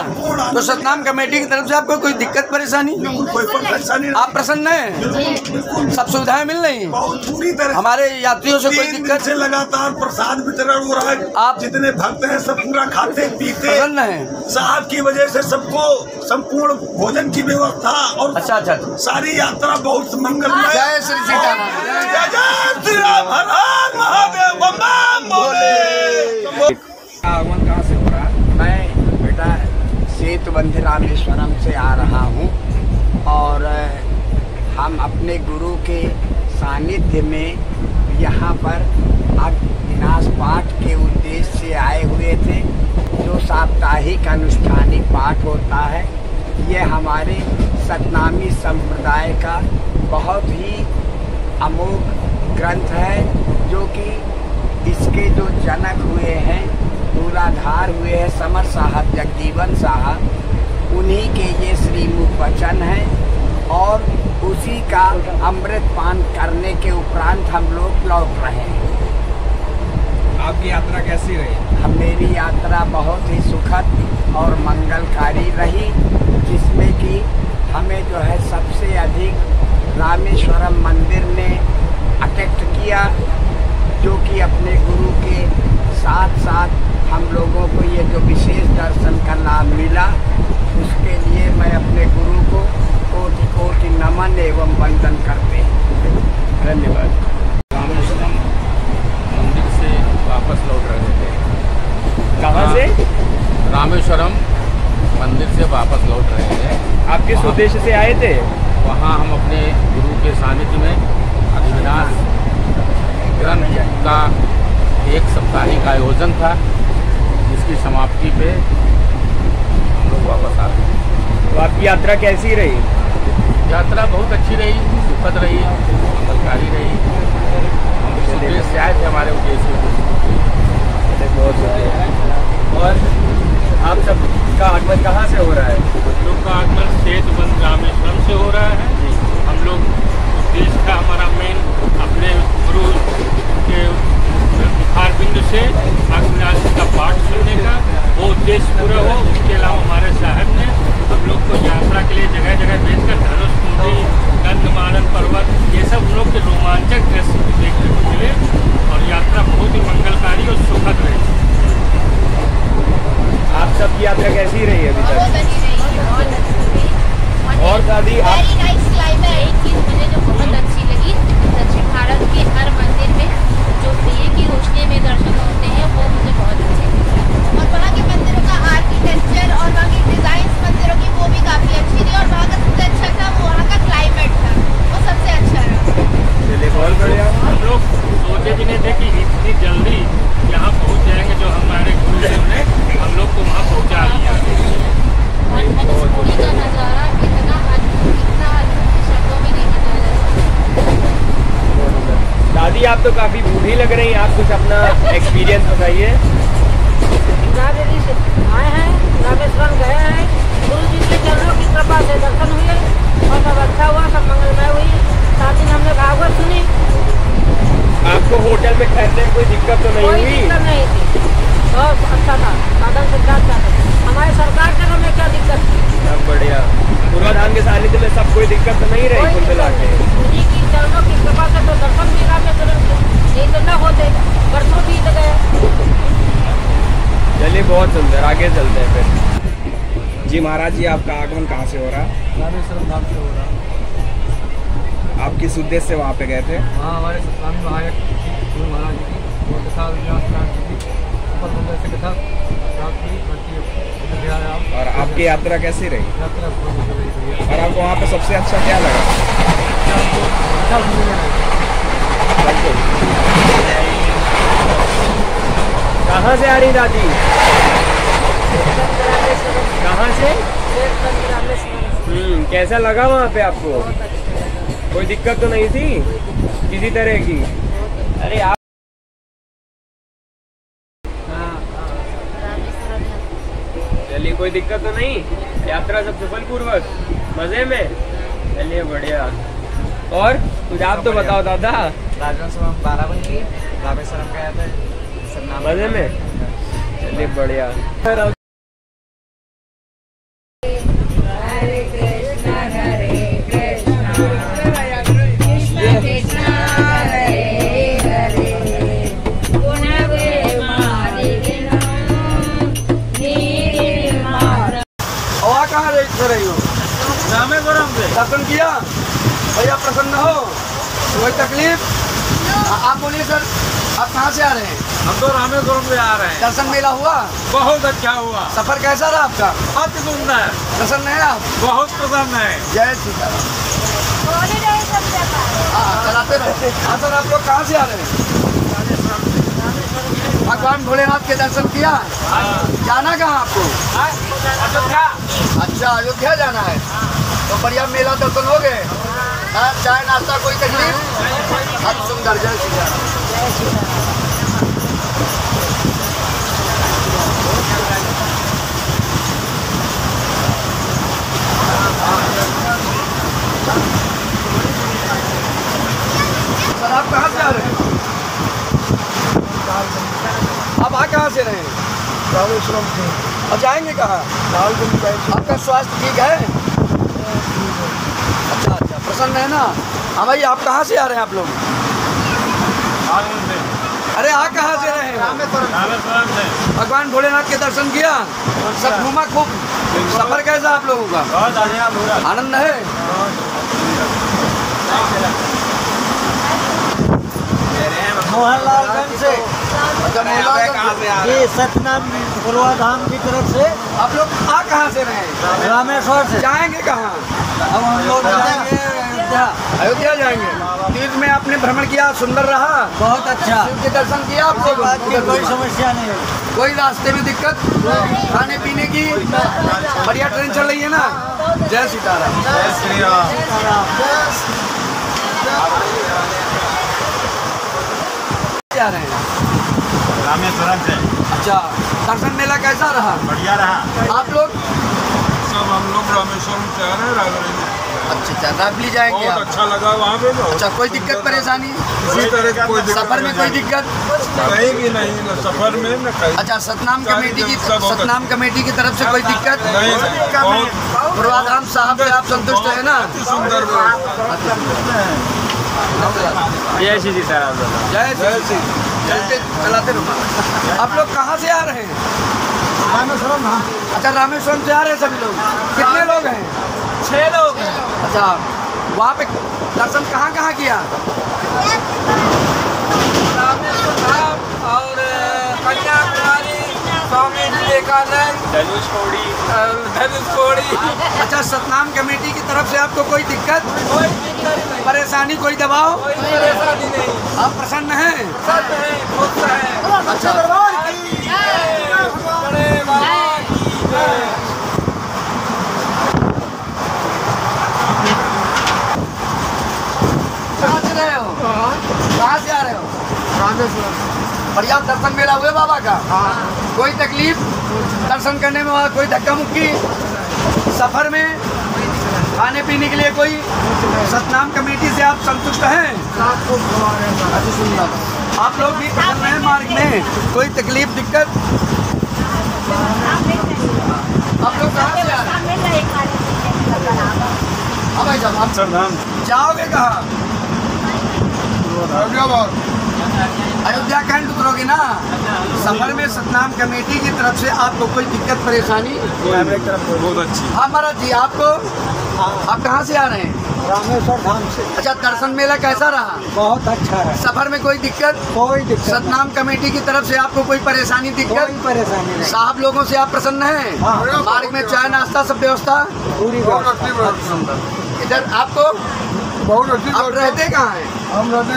तो सतनाम कमेटी की तरफ से आपको कोई दिक्कत परेशानी? कोई परेशानी नहीं। आप प्रसन्न हैं? सब सुविधाएं मिल रही हैं? बहुत पूरी तरह। हमारे यात्रियों से कोई दिक्कत? से लगातार प्रसाद वितरण हो रहा है। आप जितने भक्त हैं सब पूरा खाते पीते प्रसन्न हैं? साहब की वजह से सबको संपूर्ण भोजन की व्यवस्था और अच्छा सारी यात्रा बहुत मंगलमय। जय श्री सीताराम। जय जय श्री राम। हर हर महादेव। बम बम बोले। आगमन कहाँ से हो रहा है? मैं बेटा सेतुबंध रामेश्वरम से आ रहा हूँ और हम अपने गुरु के सानिध्य में यहाँ पर अविनाश पाठ के उद्देश्य से आए हुए थे। जो साप्ताहिक अनुष्ठानी पाठ होता है, ये हमारे सतनामी संप्रदाय का बहुत ही अमोघ ग्रंथ है, जो कि इसके जो जनक हुए हैं, मूलाधार हुए हैं समर साहब, जगजीवन साहब, उन्हीं के ये श्रीमुख वचन हैं और उसी का अमृत पान करने के उपरांत हम लोग लौट रहे हैं। आपकी यात्रा कैसी रही? मेरी यात्रा बहुत ही सुखद और मंगलकारी रही, जिसमें कि हमें जो है सबसे अधिक रामेश्वरम मंदिर ने अटेक्ट किया, जो कि अपने गुरु के साथ साथ हम लोगों को ये जो विशेष दर्शन का लाभ मिला, उसके लिए मैं अपने गुरु को कोटि कोटि नमन एवं वंदन करते हैं। धन्यवाद। रामेश्वरम मंदिर से वापस लौट रहे थे। कहाँ से? रामेश्वरम मंदिर से वापस लौट रहे थे। आप किस उद्देश्य से आए थे? वहाँ हम अपने गुरु के सानिध्य में अविनाश ग्रंथ का एक साप्ताहिक आयोजन था, जिसकी समाप्ति पे हम लोग वापस आ गए। तो आपकी यात्रा कैसी रही? यात्रा बहुत अच्छी रही, सुखद रही, मंगलकारी रही। हम इस उद्देश्य से आए थे, हमारे उद्देश्य बहुत शुक्रिया। और आप सबका आगमन कहाँ से हो रहा है? हम लोग का आगमन सेतुबंध रामेश्वरम से हो रहा है। हम लोग उद्देश्य का हमारा मेन अपने गुरु के मुखारबिंद से अविनाश का पाठ सुनने का, वो उद्देश्य पूरा हो। उसके अलावा हमारे साहब ने हम लोग को यात्रा के लिए जगह जगह भेजकर धनुष कुंडी, गंधमादन पर्वत, ये सब हम लोग के रोमांचक दृश्य देखने को मिले और यात्रा बहुत ही मंगलकारी और सुखद रही। आप सबकी यात्रा कैसी रही अभी तक? और दादी आप? एक चीज़ मुझे जो बहुत अच्छी लगी, दक्षिण भारत के हर मंदिर में जो दिए की रोशनी में दर्शन होते हैं, वो मुझे बहुत अच्छे लगे। और वहाँ के मंदिरों का आर्किटेक्चर और वहाँ की डिजाइन मंदिरों की वो भी काफ़ी अच्छी थी। और वहाँ का सबसे अच्छा था वो वहाँ का क्लाइमेट था, वो सबसे अच्छा रहा। चलिए बहुत बढ़िया। हम लोग सोचे भी नहीं थे कि इतनी जल्दी यहाँ पहुँच जाएंगे। जो हमारे गुरुदेव ने हम लोग को वहाँ पहुँचा दिया। का नज़ारा इतना शब्दों में नहीं बताया जा सकता। दादी आप तो काफी बूढ़ी लग रही हैं, आप कुछ अपना एक्सपीरियंस बताइए। दिल्ली से आए हैं, रामेश्वरम गए हैं, गुरु जी के चरणों की कृपा से दर्शन हुए और सब अच्छा हुआ, सब मंगलमय हुई। 7 दिन हमने भागवत सुनी। आपको होटल में ठहरने में कोई दिक्कत तो नहीं हुई? कोई दिक्कत नहीं थी, बहुत अच्छा था, साधन सुविधा अच्छा था। हमारे सरकार के में क्या दिक्कत थी? सब बढ़िया। पूर्वाधाम के सानिध्य में सब कोई दिक्कत तो नहीं रही कुल मिला के? जी की चरणों की कृपा से तो दर्शन भी रामेश्वरम के, नहीं तो न होते, वर्षों बीत गए। चलिए बहुत सुंदर, आगे चलते हैं फिर। जी महाराज जी, आपका आगमन कहाँ से हो रहा? रामेश्वरम धाम से हो रहा। आप किस उद्देश्य से वहाँ पे गए थे? वहाँ हमारे सतनामी महाराज गुरु महाराज जी की और कथा से कथा। और आपकी यात्रा कैसी रही? यात्रा और आपको वहाँ पे सबसे अच्छा क्या लगा? कहाँ से आ रही दादी? कहाँ से? कैसा लगा वहाँ पे आपको? कोई दिक्कत तो नहीं थी किसी तरह की? अरे आप चलिए, कोई दिक्कत तो नहीं, यात्रा सब सफल पूर्वक, मजे में? चलिए बढ़िया। और कुछ आप तो बताओ दादा। राजवंश 12 की रामेश्वरम गया था, मजे में। चलिए बढ़िया। कहाँ रही हो? रामेश्वरम से। दर्शन किया भैया, प्रसन्न हो? कोई तकलीफ? आप बोलिए सर, आप कहाँ से आ रहे हैं? हम तो रामेश्वरम से आ रहे हैं। दर्शन मेला हुआ? बहुत अच्छा हुआ। सफर कैसा रहा आपका? अति सुंदर। प्रसन्न है आप? बहुत प्रसन्न है। जय सीताराम। चलाते रहो। हाँ सर, आप लोग कहाँ से आ रहे हैं? भगवान भोलेनाथ के दर्शन किया? जाना कहाँ आपको? अयोध्या। अच्छा, अयोध्या जाना है। तो बढ़िया मेला दर्शन हो गए? चाय नाश्ता कोई तकलीफ? अति सुंदर। जय सीताराम। सर आप कहाँ से आ रहे हैं? आप आ कहाँ से रहे हैं? रामेश्वरम से। अब जाएंगे कहाँ? आपका स्वास्थ्य ठीक है? अच्छा अच्छा, प्रसन्न है ना? हाँ भाई, आप कहाँ से आ रहे हैं आप लोग? अरे आ कहाँ से रहे हैं? रामेश्वरम से। भगवान भोलेनाथ के दर्शन किया? सब घूमा खूब? सफर कैसा आप लोगों का? बहुत आनंद है? मोहनलालगंज से। ये सतनाम पूर्वाधाम की तरफ से। आप लोग आ कहाँ से रहे हैं? रामेश्वर से। जाएंगे कहाँ? अब हम लोग जाएंगे अयोध्या। अयोध्या जाएंगे। तीर्थ में आपने भ्रमण किया, सुंदर रहा? बहुत अच्छा। शिव के दर्शन किया आपको? बात की कोई समस्या नहीं है। कोई रास्ते में दिक्कत? खाने पीने की? बढ़िया ट्रेन चल रही है ना? जय सीताराम। जय श्री राम। जा रहे हैं रामेश्वरम से। अच्छा, दर्शन मेला कैसा रहा? बढ़िया रहा। आप लोग? सब हम लोग रामेश्वरम से आ रहे हैं। अच्छा अच्छा, राबली जाएंगे आप? अच्छा लगा वहाँ पे। अच्छा, कोई दिक्कत परेशानी? किसी तरह की कोई दिक्कत? सफर में कोई दिक्कत? कहीं भी नहीं, न सफर में न कहीं। अच्छा, सतनाम कमेटी की तरफ से कोई दिक्कत नहीं? पूर्वाधाम साहब से आप संतुष्ट है ना? सुंदर। जय श्री सीताराम। जय श्री। चलते चलाते रहो। आप लोग कहाँ से आ रहे हैं? रामेश्वरम। अच्छा, रामेश्वरम से आ रहे हैं सभी लोग? कितने लोग हैं? 6 लोग। अच्छा, वहाँ पे दर्शन कहाँ किया? रामेश्वरम और कन्याकुमारी, स्वामी विवेकानंद, धनुषकोडी। अच्छा, सतनाम कमेटी की तरफ से आपको कोई दिक्कत? कोई दिक्कत नहीं। परेशानी, कोई दबाव? कोई परेशानी नहीं। आप प्रसन्न हैं? सब है, खुश है। अच्छा, बड़े भगवान की जय। कहाँ से रहे हो? कहाँ से आ रहे हो? रामेश्वरम। बढ़िया दर्शन मेला हुए बाबा का? कोई तकलीफ? दर्शन करने में कोई धक्का मुक्की? सफर में खाने पीने के लिए कोई? सतनाम कमेटी से आप संतुष्ट हैं? आप लोग भी प्रसन्न हैं मार्ग में? कोई तकलीफ दिक्कत? आप लोग कहाँ से आ रहे हैं? हाँ भाई साहब, आप जाओगे कहाँ? अयोध्या कैंट उतरोगे ना? सफर में सतनाम कमेटी की तरफ से आपको कोई दिक्कत परेशानी? बहुत अच्छी। हाँ महाराज जी, आपको? आप कहाँ से आ रहे हैं? रामेश्वर धाम से। अच्छा, दर्शन मेला कैसा रहा? बहुत अच्छा है। सफर में कोई दिक्कत? कोई दिक्कत। सतनाम कमेटी की तरफ से आपको कोई परेशानी दिक्कत? कोई परेशानी नहीं। साहब लोगों से आप प्रसन्न हैं? मार्ग में चाय नाश्ता सब व्यवस्था? पूरी इधर आपको? बहुत अच्छी। आप रहते कहाँ हैं? हम रहते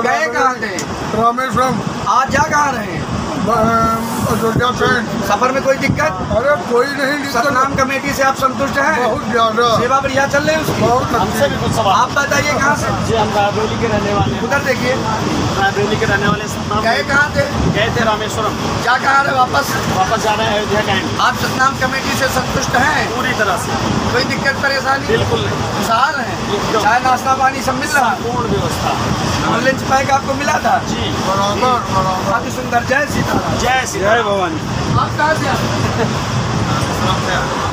गए कहाँ थे? रामेश्वरम। आज जा कहाँ रहे हैं? अयोध्या कैंट। सफर में कोई दिक्कत? अरे कोई नहीं दिक्कत। सतनाम कमेटी से आप संतुष्ट हैं? बहुत ज्यादा। सेवा बढ़िया चल रही है उसकी? बहुत हमसे भी कुछ सवाल। आप बताइए कहाँ से? जी, हम रायबरेली के रहने वाले हैं। उधर देखिए। रायबरेली के रहने वाले। गए कहाँ थे? गए थे रामेश्वरम। क्या कहा रहे वापस? वापस जा रहे हैं अयोध्या कैंट। आप सतनाम कमेटी से संतुष्ट हैं? पूरी तरह से। कोई दिक्कत परेशानी? बिल्कुल नहीं। खुशहाल हैं? चाय नाश्ता पानी सब मिल रहा? पूर्ण व्यवस्था। लंच पैक आपको मिला था? जी बराबर। काफी सुंदर। जय सीताराम। जय श्री राम। जय भवानी। आप कहाँ से आए?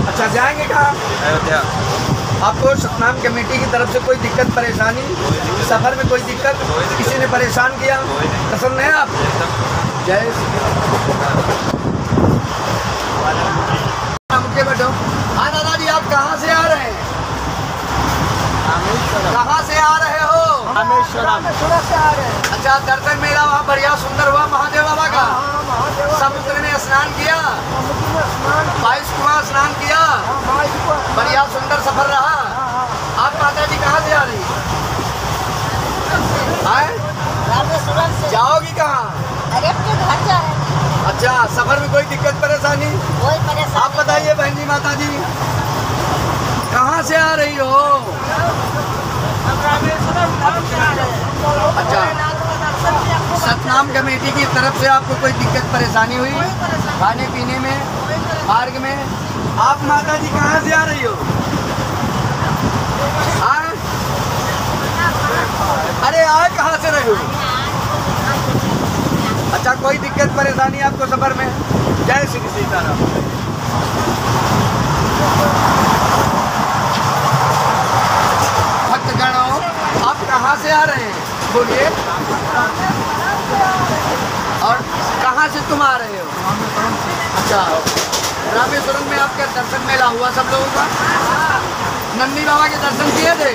अच्छा, जाएंगे कहाँ? अयोध्या। आपको सतनाम कमेटी की तरफ से कोई दिक्कत परेशानी, सफर में कोई दिक्कत, किसी ने परेशान किया, पसंद है आप? जय मुझे बैठो। हाँ दादाजी, आप कहाँ से आ रहे हैं? कहाँ से आ रहे हो? रामेश्वरम से आ रहे हैं। अच्छा, दर्शन मेला वहाँ बढ़िया सुंदर हुआ महादेव बाबा का? समुद्र में स्नान किया, 22 कुआं स्नान किया, बढ़िया सुंदर सफर रहा। आप माता जी कहाँ से आ रही है? जाओगी कहाँ? अरे अपने घर जा रहे हैं। अच्छा, सफर में कोई दिक्कत परेशानी? कोई परेशानी। आप बताइए बहन जी, माता जी कहाँ से आ रही हो? अच्छा, सतनाम कमेटी की तरफ से आपको कोई दिक्कत परेशानी हुई खाने पीने में, मार्ग में? आप माता जी कहाँ से आ रही हो? अरे आए कहाँ से रहे हो? अच्छा, कोई दिक्कत परेशानी आपको सफर में? जय श्री सीताराम। भक्तगणों, आप कहाँ से आ रहे हैं? बोलिए। और कहाँ से तुम आ रहे हो? अच्छा, रामेश्वरम में आपका दर्शन मेला हुआ सब लोगों का? नंदी बाबा के दर्शन किए थे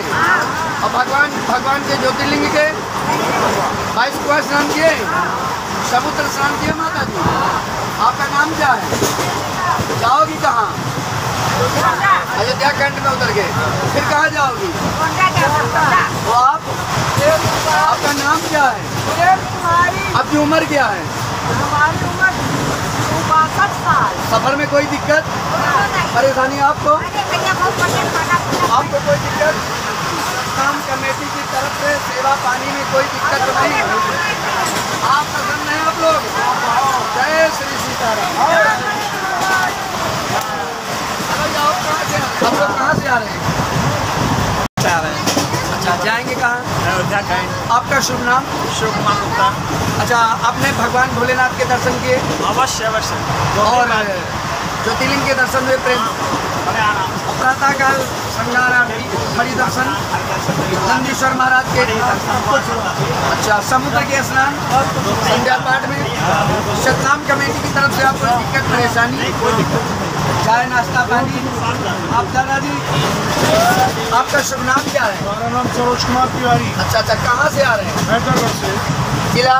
और भगवान के ज्योतिर्लिंग के 22 कुआं स्नान किए, समुद्र स्नान किए। माता जी, आपका नाम क्या है? जाओगी कहाँ? अयोध्या कैंट में उतर गए, फिर कहाँ जाओगी? वो आपका नाम क्या है? आपकी उम्र क्या है? हमारी उम्र 62 साल। सफर में कोई दिक्कत परेशानी आपको? आपको कोई दिक्कत? सतनाम कमेटी की तरफ से सेवा पानी में कोई दिक्कत तो नहीं? आप प्रसन्न हैं आप लोग? जय श्री सीताराम। आप लोग कहाँ से आ रहे हैं? अच्छा, जाएंगे कहाँ? अयोध्या कैंट। आपका शुभ नाम? शिव कुमार गुप्ता। अच्छा, आपने भगवान भोलेनाथ के दर्शन किए? अवश्य अवश्य। और ज्योतिर्लिंग के दर्शन हुए? प्रेम प्रातः काल संगारार्थी बड़ी दर्शन, नंदीश्वर महाराज के। अच्छा, समुद्र के स्नान, संध्या पाठ में। सतनाम कमेटी की तरफ से आपको दिक्कत परेशानी, चाय नाश्ता पानी? आप दादाजी, आपका शुभ नाम क्या है? हमारा नाम सरोज कुमार तिवारी। अच्छा, कहाँ से आ रहे हैं? हैदराबाद से। जिला?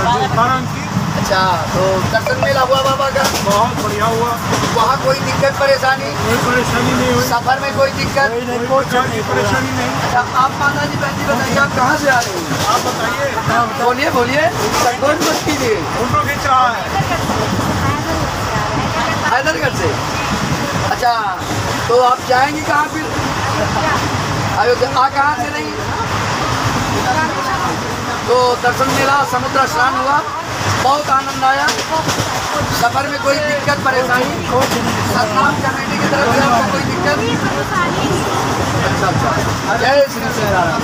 बाराबंकी। अच्छा, तो दर्शन मेला हुआ बाबा का? बहुत बढ़िया हुआ। वहाँ कोई दिक्कत परेशानी? कोई परेशानी नहीं हुई। सफर में कोई दिक्कत? कोई परेशानी नहीं। अच्छा, आप माता जी बहन जी बताइए, आप कहाँ से आ रहे हैं? आप बताइए। बोलिए बोलिए, संकोच मत कीजिए। फोटो खींच रहा है। हैदरगढ़ से? अच्छा, तो आप जाएंगे कहाँ फिर? अयोध्या। कहाँ से नहीं? तो दर्शन मेला, समुद्र स्नान हुआ, बहुत आनंद आया। सफर में कोई दिक्कत परेशानी? सतनाम कमेटी की तरफ से आपको कोई दिक्कत? अच्छा, जय श्री सीताराम।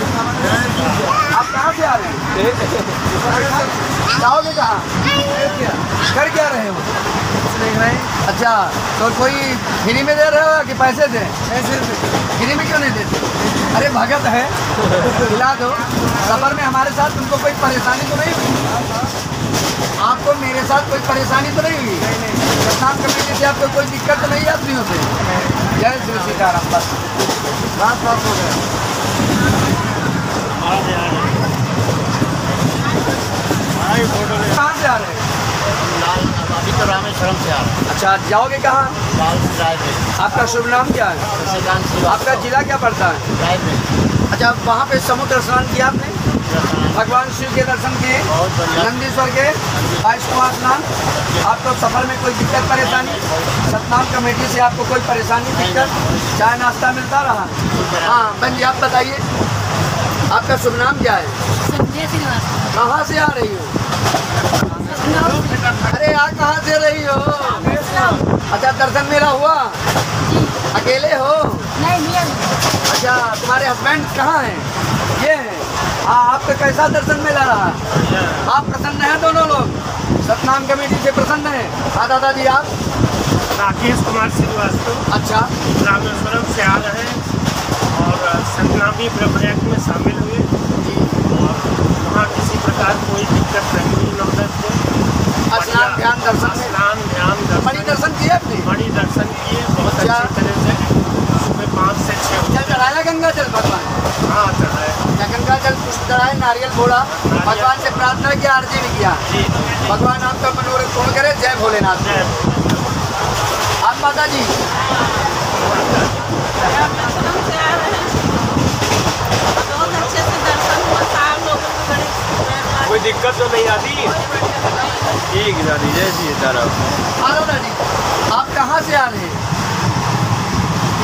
आप कहाँ से आ रहे हैं? जाओगे कहाँ? कर क्या रहे हो? देख रहे हैं। अच्छा, तो कोई फ्री में दे रहे हो कि पैसे दे? फ्री में क्यों नहीं देते? अरे भगत है, खिला दो। सफर में हमारे साथ तुमको कोई परेशानी तो नहीं हुई? आपको मेरे साथ कोई परेशानी तो नहीं हुई? सतनाम कमेटी से आपको कोई दिक्कत तो नहीं यात्रियों से? जय श्री सीताराम। बस बात हो गया। कहाँ से आ रहे हैं? अभी तो रामेश्वरम से आ रहे हैं। अच्छा, जाओगे कहाँ? आपका शुभ नाम क्या है? आपका जिला क्या पड़ता है? अच्छा, वहाँ पे समुद्र स्नान किया आपने? भगवान शिव के दर्शन किए, नंदीश्वर के 22 कुआं स्नान? आपको सफर में कोई दिक्कत परेशानी? सतनाम कमेटी से आपको कोई परेशानी दिक्कत? चाय नाश्ता मिलता रहा? हाँ बहन जी, आप बताइए, आपका शुभ नाम क्या है? कहाँ से आ रही हो? अरे यार, कहाँ से रही हो? अच्छा, दर्शन मेला हुआ? अकेले हो? नहीं। अच्छा, तुम्हारे हस्बैंड कहाँ हैं? ये हैं। हाँ, आपका कैसा दर्शन मेला रहा? आप प्रसन्न हैं दोनों लोग? सतनाम कमेटी से प्रसन्न है। हाँ दादाजी आप? राकेश कुमार श्रीवास्तव। अच्छा। रामेश्वरम से आ रहे हैं और सतनामी प्रयाग में शामिल हुए और वहाँ किसी प्रकार कोई दिक्कत नहीं हुई। नौदत को स्नान ध्यान दर्शन मणि दर्शन किए अपने? मणि दर्शन किए बहुत अच्छी तरह से। सुबह 5 से 6 जल चढ़ाया गंगा जल भगवान? हाँ चढ़ाया। गंगा जल पुष्प चढ़ाए, नारियल फोड़ा, भगवान से प्रार्थना की, आरती भी किया। भगवान आपका मनोरथ पूर्ण करे। जय भोलेनाथ। आप माता जी? बहुत अच्छे से दर्शन हुआ था। आप लोगों को बड़े कोई दिक्कत तो नहीं आती? ठीक है दादी, जय श्री राम। हेलो दादी, आप कहाँ से आ रहे हैं?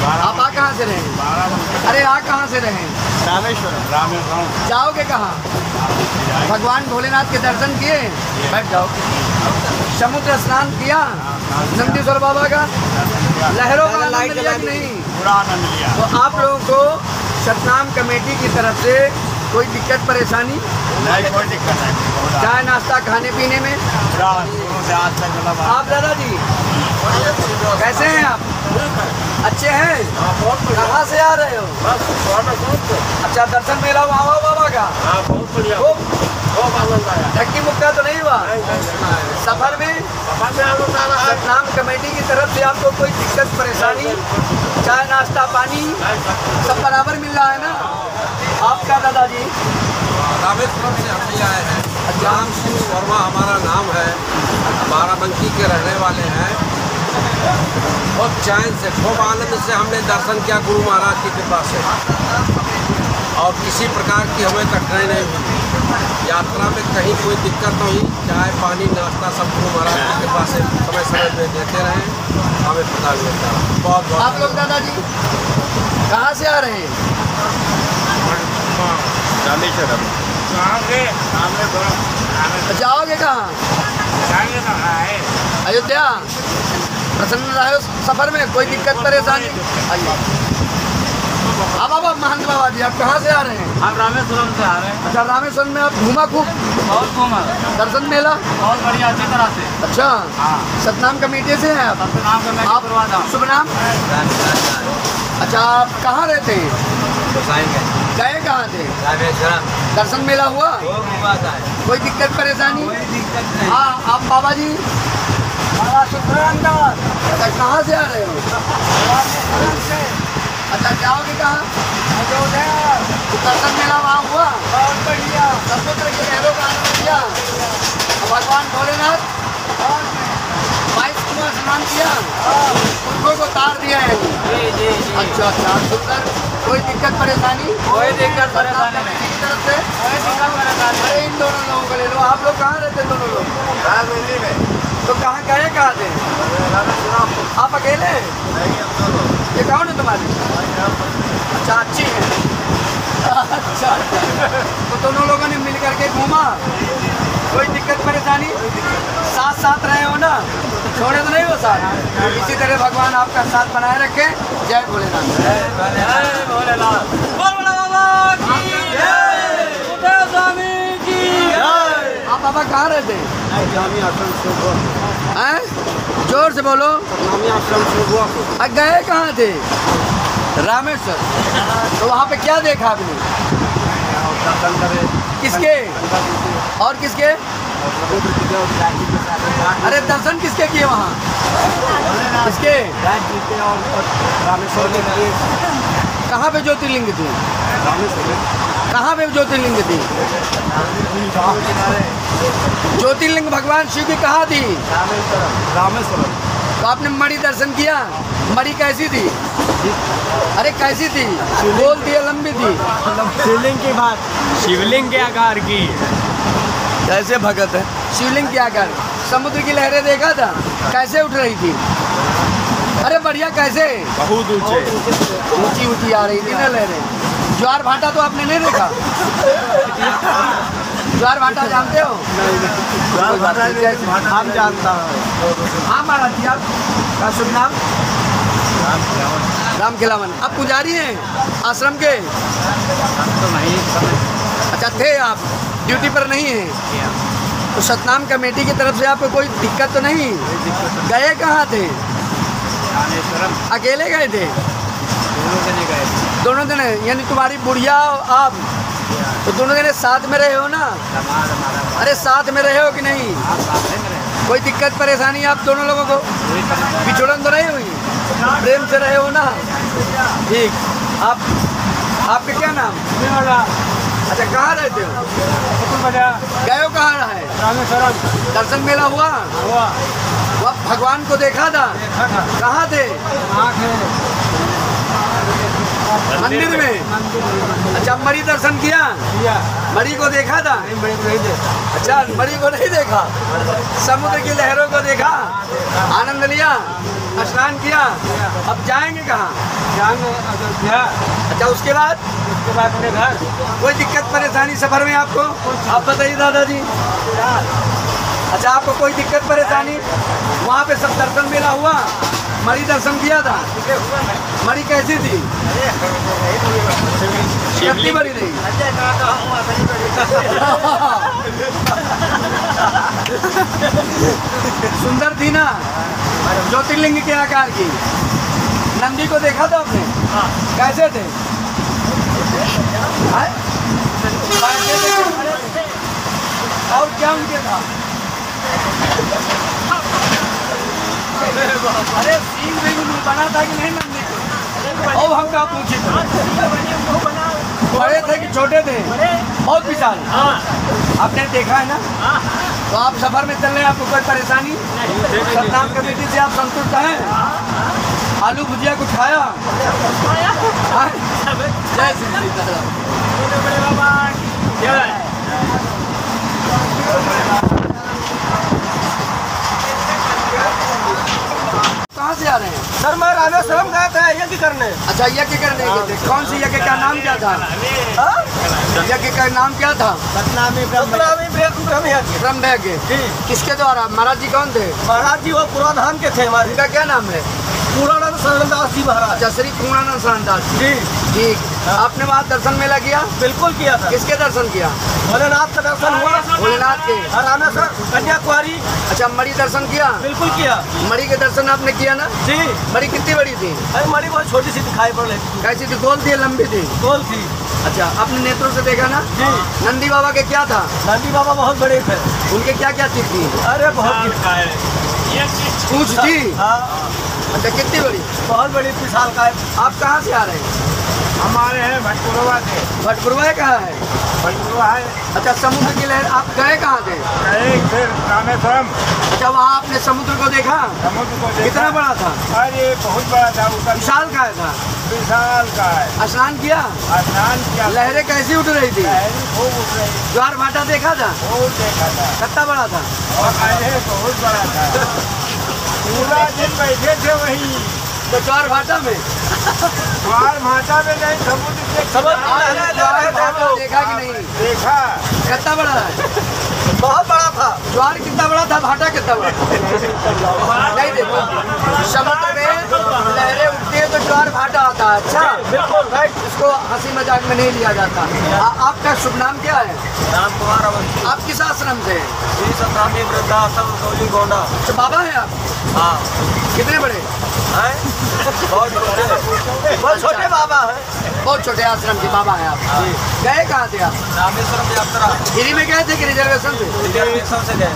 आप आ कहाँ से रहे हैं? अरे आ कहाँ से रहे हैं? रामेश्वरम। जाओगे कहाँ? भगवान भोलेनाथ के दर्शन किए? बैठ जाओ। समुद्र स्नान किया नंदीश्वर बाबा का? लहरों का आनंद लिया कि नहीं? पूरा आनंद लिया। तो आप लोगों को सतनाम कमेटी की तरफ से कोई दिक्कत परेशानी? नहीं, कोई दिक्कत नहीं। चाय नाश्ता खाने पीने में? आप दादाजी कैसे हैं आप? अच्छे हैं? कहाँ से आ रहे हो? अच्छा, दर्शन मेला हुआ बाबा का? बहुत बढ़िया। बहुत आनंद आया। धक्की मुक्का तो नहीं हुआ? सफर में सतनाम कमेटी की तरफ से आपको कोई दिक्कत परेशानी? चाय नाश्ता पानी सब बराबर मिल रहा है ना? आपका दादाजी? रामेश्वरम से हम भी आए हैं। राम सिंह वर्मा हमारा नाम है। बाराबंकी के रहने वाले हैं। बहुत चैन से, खूब आनंद से हमने दर्शन किया गुरु महाराज की कृपा से, और किसी प्रकार की हमें कठिनाई नहीं हुई। यात्रा में कहीं कोई दिक्कत नहीं। चाय पानी नाश्ता सब गुरु महाराज की कृपा से समय समय में देते रहे, हमें पता मिलता है। बहुत बहुत आप लोग दादाजी कहाँ से आ रहे हैं? रामेश्वरम। जाओगे कहाँ? अयोध्या। प्रसन्न रहे सफर में? कोई दिक्कत परेशानी? हाँ बाबा, महंत बाबा जी आप कहाँ से आ रहे हैं? हम रामेश्वरम से आ रहे हैं। अच्छा, रामेश्वरम में आप घूमा खूब? बहुत घूमा। दर्शन मेला? बहुत बढ़िया, अच्छी तरह से। अच्छा, सतनाम कमेटी से हैं आप? सतनाम कमेटी। आप शुभ नाम? अच्छा, आप कहाँ रहते हैं? गए कहाँ थे? रामेश्वरम। दर्शन मेला हुआ? कोई दिक्कत परेशानी? हाँ, आप बाबा जी? अच्छा, कहाँ से आ रहे हो? अच्छा, जाओगे कहाँ? दर्शन मेला वहाँ हुआ? बहुत बढ़िया। समुद्र के लहरों का आनंद लिया? भगवान भोलेनाथ 22 कुआं स्नान किया? उनको को तार दिया है? अच्छा अच्छा, सुंदर। कोई दिक्कत परेशानी? कोई दिक्कत परेशानी नहीं। तरफ से कोई दिक्कत परेशानी? अरे इन दोनों लोगों को ले लो। आप लोग कहाँ रहते दोनों लोग? राजमंदिर में। तो कहाँ गए कहाँ थे? आप अकेले? ये कौन है तुम्हारी? अच्छा, अच्छी है। अच्छा, तो दोनों लोगों ने मिल करके घूमा? कोई दिक्कत परेशानी? साथ साथ रहे हो ना? छोड़े तो नहीं हो साथ? इसी तरह भगवान आपका साथ बनाए रखे। जय भोलेनाथ। जय भोलेनाथ। आप बाबा कहाँ रहते हैं? जोर से बोलो। गए कहाँ थे? रामेश्वर। तो वहाँ पे क्या देखा आपने? किसके और किसके? अरे दर्शन किसके किए वहाँ? किसके? रामेश्वर के। कहाँ पे ज्योतिर्लिंग थी? कहाँ पे ज्योतिर्लिंग थी? ज्योतिर्लिंग भगवान शिव की कहाँ थी? रामेश्वरम। तो आपने मणि दर्शन किया? मणि कैसी थी? अरे कैसी थी? गोल थी या लंबी थी? शिवलिंग की बात। शिवलिंग के आकार की। कैसे भगत है? शिवलिंग के आकार। समुद्र की लहरें देखा था कैसे उठ रही थी? अरे बढ़िया। कैसे? बहुत ऊंचे, ऊंची ऊंची आ रही थी ना लहरें। ज्वार भाटा तो आपने नहीं देखा? ज्वार भाटा जानते हो? हम जानता हूँ। हाँ महाराज जी, आपका शुभ नाम? राम खिलावन। आप पुजारी हैं आश्रम के? तो नहीं। अच्छा, थे आप? ड्यूटी पर नहीं हैं? तो सतनाम कमेटी की तरफ से आपको कोई दिक्कत तो नहीं? गए कहाँ थे? अकेले गए थे? दोनों जने, यानी तुम्हारी बुढ़िया और आप तो दोनों जने साथ में रहे हो ना? अरे साथ में रहे हो कि नहीं? कोई दिक्कत परेशानी आप दोनों लोगों को? बिछुड़न तो नहीं हुई? प्रेम से रहे हो ना? ठीक। आपका क्या नाम? अच्छा, कहाँ रहते हो? गए हो कहाँ है? रामेश्वरम। दर्शन मेला हुआ? वह भगवान को देखा था? कहाँ थे? मंदिर में। अच्छा, मणि दर्शन किया? मणि को देखा था? अच्छा, मणि को नहीं देखा, समुद्र की लहरों को देखा, आनंद लिया, स्नान किया। अब जाएंगे कहाँ? अच्छा, उसके बाद अपने घर। कोई दिक्कत परेशानी सफर में आपको? आप बताइए दादाजी। अच्छा, आपको कोई दिक्कत परेशानी? वहाँ पे सब दर्शन मेला हुआ, मणि दर्शन किया था? मणि कैसी थी? कितनी बड़ी थी? सुंदर थी ना? ज्योतिर्लिंग के आकार की। नंदी को देखा था आपने? कैसे थे? और क्या उनके था? अरे सींग भी बना था कि नहीं नंदी को? और हम क्या पूछे थे? बड़े थे कि छोटे थे? बहुत विशाल। आपने देखा है ना? तो आप सफर में चल रहे हैं, आपको कोई परेशानी? सतनाम कमेटी से आप संतुष्ट हैं? आलू भुजिया कुछ खाया? जय श्री सीताराम। कहाँ से आ रहे हैं? सर मैं रामेश्वरम गया था यज्ञ करने। अच्छा, यज्ञ करने गए थे। कौन सी यज्ञ का नाम क्या था? यज्ञ का नाम क्या था? सतनामी ब्रह्म यज्ञ। किसके द्वारा? महाराज जी कौन थे? महाराज जी वो पूर्वाधाम के थे हमारे। उनका क्या नाम है? पूर्णानंद शरण दास जी महाराज। अच्छा, श्री पूर्णानंद शरण दास जी। ठीक। आपने वहाँ दर्शन मेला किया? बिल्कुल किया था। किसके दर्शन किया? भोलेनाथ का दर्शन हुआ। भोलेनाथ के? रामेश्वर कन्याकुमारी। अच्छा, मणि दर्शन किया? बिल्कुल किया। मणि के दर्शन आपने किया ना? जी। मणि कितनी बड़ी थी? अरे मणि बहुत छोटी सी दिखाई पड़ रही थी। कैसी थी? गोल थी, लंबी थी? गोल थी। अच्छा, अपने नेत्रों से देखा ना? जी। नंदी बाबा के क्या था? नंदी बाबा बहुत बड़े थे। उनके क्या क्या चीज थी? अरे बहुत पूछ थी? अच्छा, कितनी बड़ी? बहुत बड़ी विशाल का। आप कहाँ से आ रहे हैं? हमारे हैं भटपुरवा से। भटपुरवा कहाँ है? भटपुरवा है। अच्छा, समुद्र की लहर। आप गए कहाँ थे? फिर रामेश्वरम। अच्छा, वहाँ आपने समुद्र को देखा? समुद्र को देखा। कितना बड़ा था? अरे बहुत बड़ा था। विशाल का था? विशाल का है। स्नान किया? स्नान किया। लहरें कैसी उठ रही थी? खूब उठ रही। ज्वार भाटा देखा था? बहुत देखा था। कितना बड़ा था? और बहुत बड़ा था। पूरा दिन बैठे थे वहीं। तो ज्वार भाटा में? ज्वार भाटा में नहीं, समुद्र देखा कि नहीं? देखा। कितना बड़ा है? बहुत बड़ा था। ज्वार कितना बड़ा था? भाटा कितना बड़ा? नहीं देखो, समुद्र में लहरें उठती है तो ज्वार भाटा आता है। अच्छा, बिल्कुल राइट। इसको हंसी मजाक में नहीं लिया जाता। आपका शुभ नाम क्या है? राम कुमार अवस्थी। आप किस आश्रम से? श्री सतनामी वृद्धाश्रम गौली गोंडा। अच्छा, बाबा है आप? हाँ। कितने बड़े? बहुत छोटे बाबा है। बहुत छोटे आश्रम के बाबा है आप। गए कहाँ थे आप? रामेश्वरम यात्रा। फ्री में गए थे कि रिजर्वेशन से? रिजर्वेशन से गए।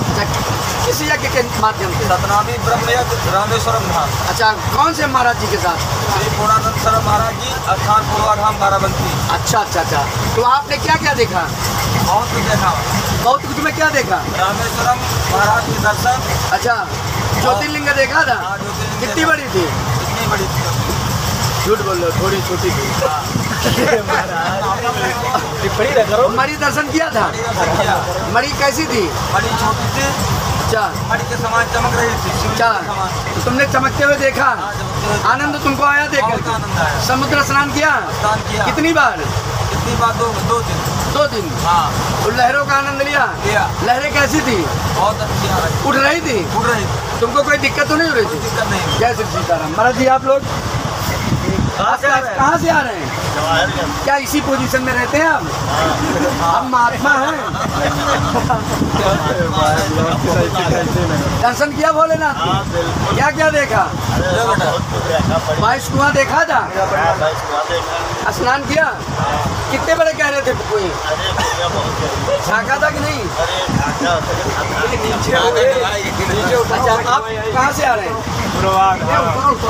किस यज्ञ के माध्यम से? सतनामी ब्रह्म यज्ञ रामेश्वरम धाम। अच्छा, कौन से महाराज जी के साथ? श्री पूर्णानंद शरण महाराज जी, स्थान पूर्वाधाम बाराबंकी। अच्छा अच्छा अच्छा। तो आपने क्या क्या देखा? बहुत कुछ देखा। बहुत कुछ में क्या देखा? रामेश्वरम महाराज के दर्शन। अच्छा, ज्योतिर्लिंग देखा था? कितनी बड़ी थी? कितनी बड़ी थी? झूठ बोल रहे हो, थोड़ी छोटी थी। मणि दर्शन किया था? मणि कैसी थी? मणि छोटी थी। अच्छा, मणि के समान चमक रही थी। अच्छा, तो तुमने चमकते हुए देखा? आनंद तुमको आया देखकर? समुद्र स्नान किया? कितनी बार? कितनी बार? 2 दिन। 2 दिन? हाँ। तो लहरों का आनंद लिया? लहरें कैसी थी? बहुत अच्छी आ रही। उठ रही थी? उठ रही थी। तुमको कोई दिक्कत तो नहीं हो रही थी? दिक्कत नहीं। जय श्री सीताराम। महाराज जी, आप लोग कहाँ से आ रहे हैं? क्या इसी पोजीशन में रहते हैं आप महात्मा हैं? दर्शन किया भोलेनाथ? क्या क्या देखा? 22 कुआं देखा था? स्नान किया? कितने बड़े कह रहे थे कोई? झाँका था कि नहीं? अच्छा, आप कहाँ से आ रहे हैं?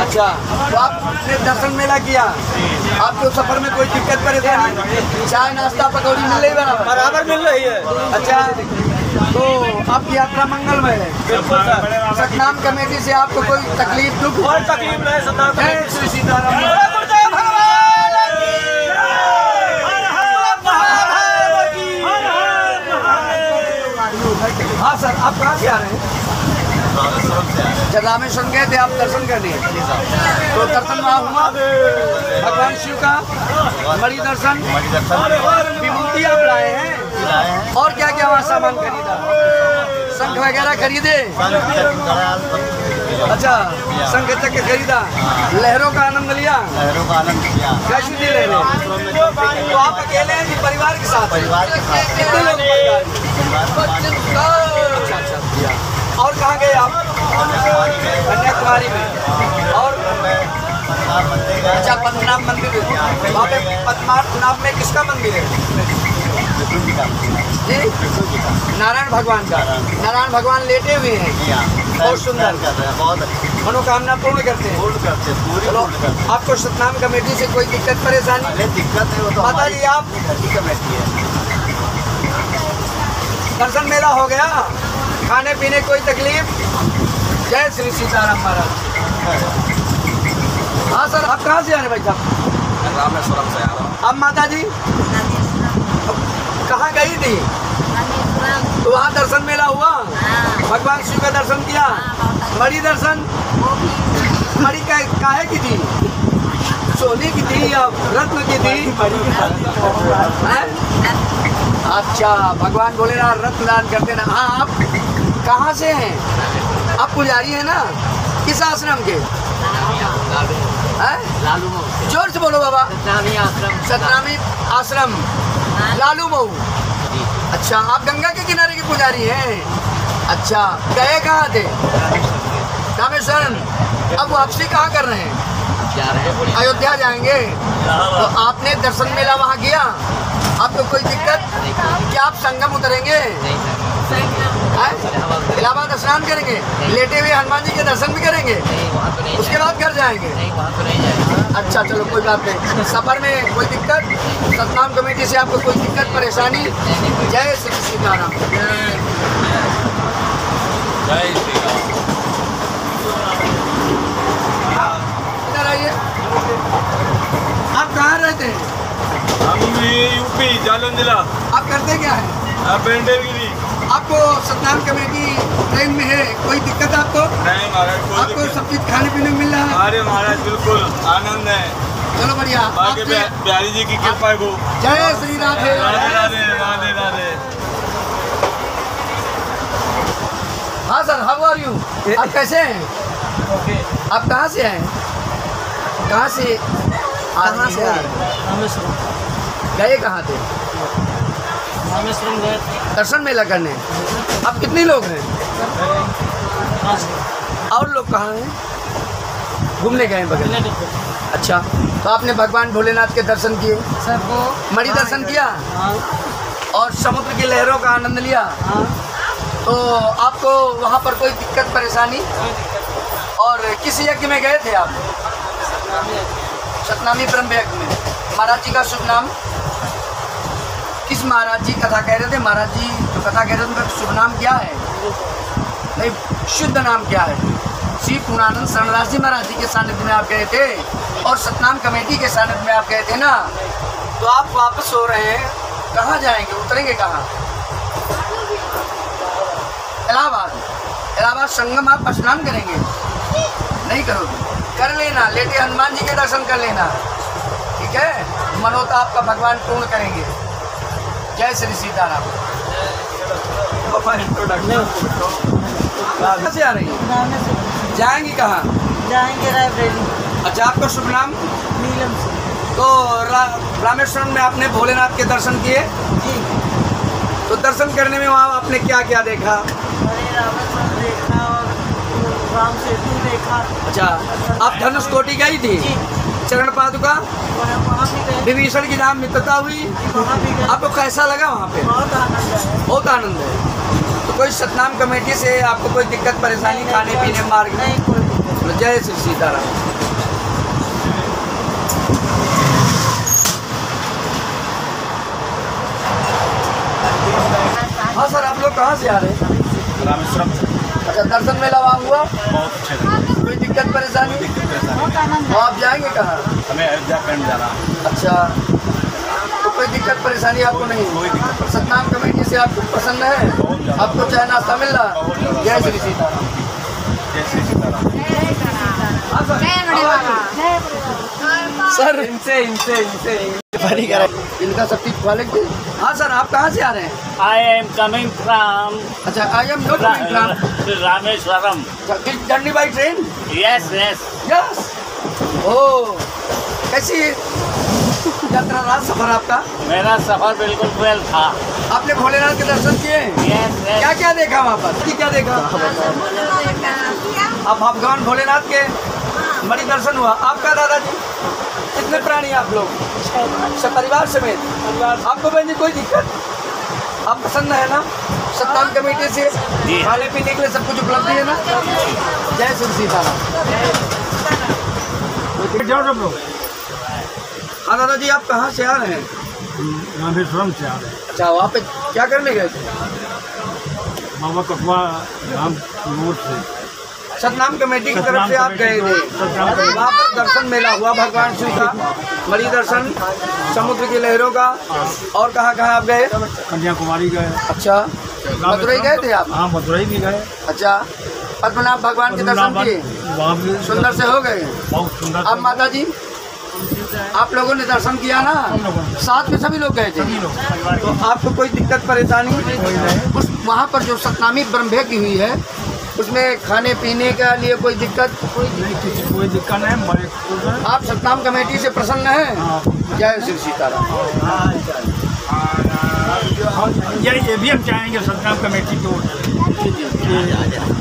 अच्छा, तो आपने दर्शन मेला किया, आपको सफर में कोई दिक्कत परेशानी? चाय नाश्ता पकौड़ी मिल रही है? बराबर मिल रही है। अच्छा, तो आपकी यात्रा मंगलमय है? बिल्कुल सर। सतनाम कमेटी से आपको कोई तकलीफ दुख? कोई तकलीफ नहीं। सतनाम जय श्री सीताराम। हाँ सर, आप कहाँ से आ रहे हैं? रामेश्वरम गए थे आप दर्शन करने, तो दर्शन वहाँ हुआ भगवान शिव का? मणि दर्शन, विभूति आप लाए हैं? और क्या क्या वहाँ सामान खरीदा? शंख वगैरह खरीदे? अच्छा, शंख चक्र खरीदा, लहरों का आनंद लिया? कैसी थी लहरें? तो आप अकेले हैं कि परिवार के साथ? कितने लोग अच्छा। और कहाँ गए आप? कन्याकुमारी में। और अच्छा, पद्मनाभ मंदिर, वहाँ पे पद्मनाभ में किसका मंदिर है जी? नारायण भगवान का। नारायण भगवान लेटे हुए हैं, बहुत सुंदर, बहुत मनोकामना पूर्ण करते हैं। चलो, आपको सतनाम कमेटी से कोई दिक्कत परेशानी? दिक्कत है तो माता जी, आप कमेटी है। दर्शन मेला हो गया, खाने पीने कोई तकलीफ? जय श्री सीताराम महाराज। हाँ सर, आप कहाँ से आ रहे भाई साहब? रामेश्वरम से आ रहा हूँ। अब माता जी कहाँ गई थी? तो वहाँ दर्शन मेला हुआ? भगवान शिव का दर्शन किया? मणि दर्शन? मणि काहे की थी? सोने की थी या रत्न की थी? अच्छा, भगवान बोले ना रत्न दान करते ना। हाँ, आप कहाँ से हैं? आप पुजारी हैं ना? किस आश्रम के? लालू मऊ। जोर से बोलो बाबा। सतनामी आश्रम। सतनामी आश्रम, लालू मऊ। अच्छा, आप गंगा के किनारे के पुजारी हैं? अच्छा, गए कहाँ थे? रामेश्वरम। अब वापसी कहाँ कर रहे हैं? अयोध्या जाएंगे। तो आपने दर्शन मेला वहाँ किया, आपको कोई दिक्कत? क्या आप संगम उतरेंगे? इलाहाबाद स्नान करेंगे? लेटे हुए हनुमान जी के दर्शन भी करेंगे? उसके बाद घर जाएंगे? अच्छा, चलो कोई बात नहीं। सफर में कोई दिक्कत? सतनाम कमेटी से आपको कोई दिक्कत परेशानी? जय श्री सीताराम। जय श्री राम। इधर आइए। आप कहाँ रहते हैं? हम यूपी जालौन जिला। आप करते क्या है? पेंडेलगिरी। आपको सतनाम कमेटी ट्रेन में है, कोई दिक्कत आपको? नहीं महाराज, आपको सब चीज खाने पीने को मिल रहा है? अरे महाराज, बिल्कुल आनंद है। चलो बढ़िया। बाकी बिहारी जी की कृपा है वो। जय श्री राधे। राधे राधे राधे राधे। हाँ सर, हाउ आर यू? आप कैसे हैं? आप कहाँ से हैं? कहाँ से आ रहे? गए कहाँ थे? रामेश्वरम गए दर्शन मेला करने। अब कितने लोग हैं? और लोग कहाँ हैं? घूमने गए बगल में। अच्छा, तो आपने भगवान भोलेनाथ के दर्शन किए? मणि दर्शन किया? और समुद्र की लहरों का आनंद लिया? तो आपको वहाँ पर कोई दिक्कत परेशानी? और किस यज्ञ में गए थे आप? सतनामी ब्रह्म यज्ञ में। महाराज जी का शुभ नाम? किस महाराज जी कथा कह रहे थे? महाराज जी जो कथा कह रहे थे उनका शुभ नाम क्या है? नहीं, शुद्ध नाम क्या है? श्री पूर्णानंद शरणदास जी महाराज जी के सानिध्य में आप गए थे और सतनाम कमेटी के सानिध्य में आप गए थे ना। तो आप वापस हो रहे हैं, कहाँ जाएंगे? उतरेंगे कहाँ? इलाहाबाद। इलाहाबाद संगम आप स्नान करेंगे? नहीं करोगे? कर लेना, लेटे हनुमान जी के दर्शन कर लेना, ठीक है? मनोता आपका भगवान पूर्ण करेंगे। जय श्री सीताराम। कहाँ से आ रही है? जाएंगी कहाँ? जाएंगे रायबरेली। अच्छा, आपका शुभ नाम? नीलम सिंह। तो रामेश्वरम में आपने भोलेनाथ के दर्शन किए जी। तो दर्शन करने में वहाँ आपने क्या क्या देखा? रामेश्वरम देखा और राम सेतु देखा। अच्छा, आप धनुषकोटि गई थी? चरण पादुका विभीषण की नाम मित्रता हुई, आपको कैसा लगा वहाँ पे? बहुत आनंद है। तो कोई सतनाम कमेटी से आपको कोई दिक्कत परेशानी खाने पीने मार्ग में? जय श्री सीताराम। हाँ सर, आप लोग कहाँ से आ रहे हैं? रामेश्वरम से। अच्छा, दर्शन मेला वहाँ हुआ? बहुत अच्छे। कोई दिक्कत परेशानी? तो आप जाएंगे कहाँ? हमें अयोध्या कैंट जाना। अच्छा, तो कोई दिक्कत परेशानी आपको नहीं? कोई दिक्कत। सतनाम कमेटी से आपको पसंद है? आपको चाय नाश्ता मिल रहा? जय श्री सीताराम। जय श्री सीताराम। सर इनका सब चीज क्वालिटी। हाँ सर, आप कहाँ से आ रहे हैं? I am coming from अच्छा, I am not coming from Rameswaram. Journey by train? Yes yes yes. Oh, कैसी यात्रा रहा सफर आपका? मेरा सफर बिल्कुल वेल था। आपने भोलेनाथ के दर्शन किए? Yes yes. क्या क्या देखा वहाँ पर? क्या देखा? आप भगवान भोलेनाथ के मणि दर्शन हुआ आपका? दादाजी कितने प्राणी आप लोग? सब परिवार समेत? आपको बहन जी कोई दिक्कत? आप पसंद है ना? सतनाम कमेटी से खाने पीने के लिए सब कुछ उपलब्ध है ना? जय श्री सीताराम। हाँ दादाजी, आप कहाँ से आ रहे हैं? रामेश्वरम से आ रहे हैं। अच्छा, वहाँ पे क्या करने गए थे? बाबा कटवा राम रोड से सतनाम कमेटी की तरफ से आप गए थे? वहाँ पर दर्शन मेला हुआ भगवान शिव का, मणि दर्शन, समुद्र की लहरों का, और कहाँ कहाँ आप गए? कन्याकुमारी गए। अच्छा, मथुरई गए थे आप? हाँ, मथुरई भी गए। अच्छा, पद्मनाभ भगवान के दर्शन किए? सुंदर से हो गए? बहुत सुंदर। अब माता जी, आप लोगों ने दर्शन किया ना? साथ में सभी लोग गए थे? तो आपको कोई दिक्कत परेशानी? उस वहाँ पर जो सतनामी ब्रह्म की हुई है, उसमें खाने पीने के लिए कोई दिक्कत? कोई दिक्कत नहीं। आप सतनाम कमेटी से प्रसन्न हैं? जय श्री सीताराम। ये भी हम चाहेंगे सतनाम कमेटी को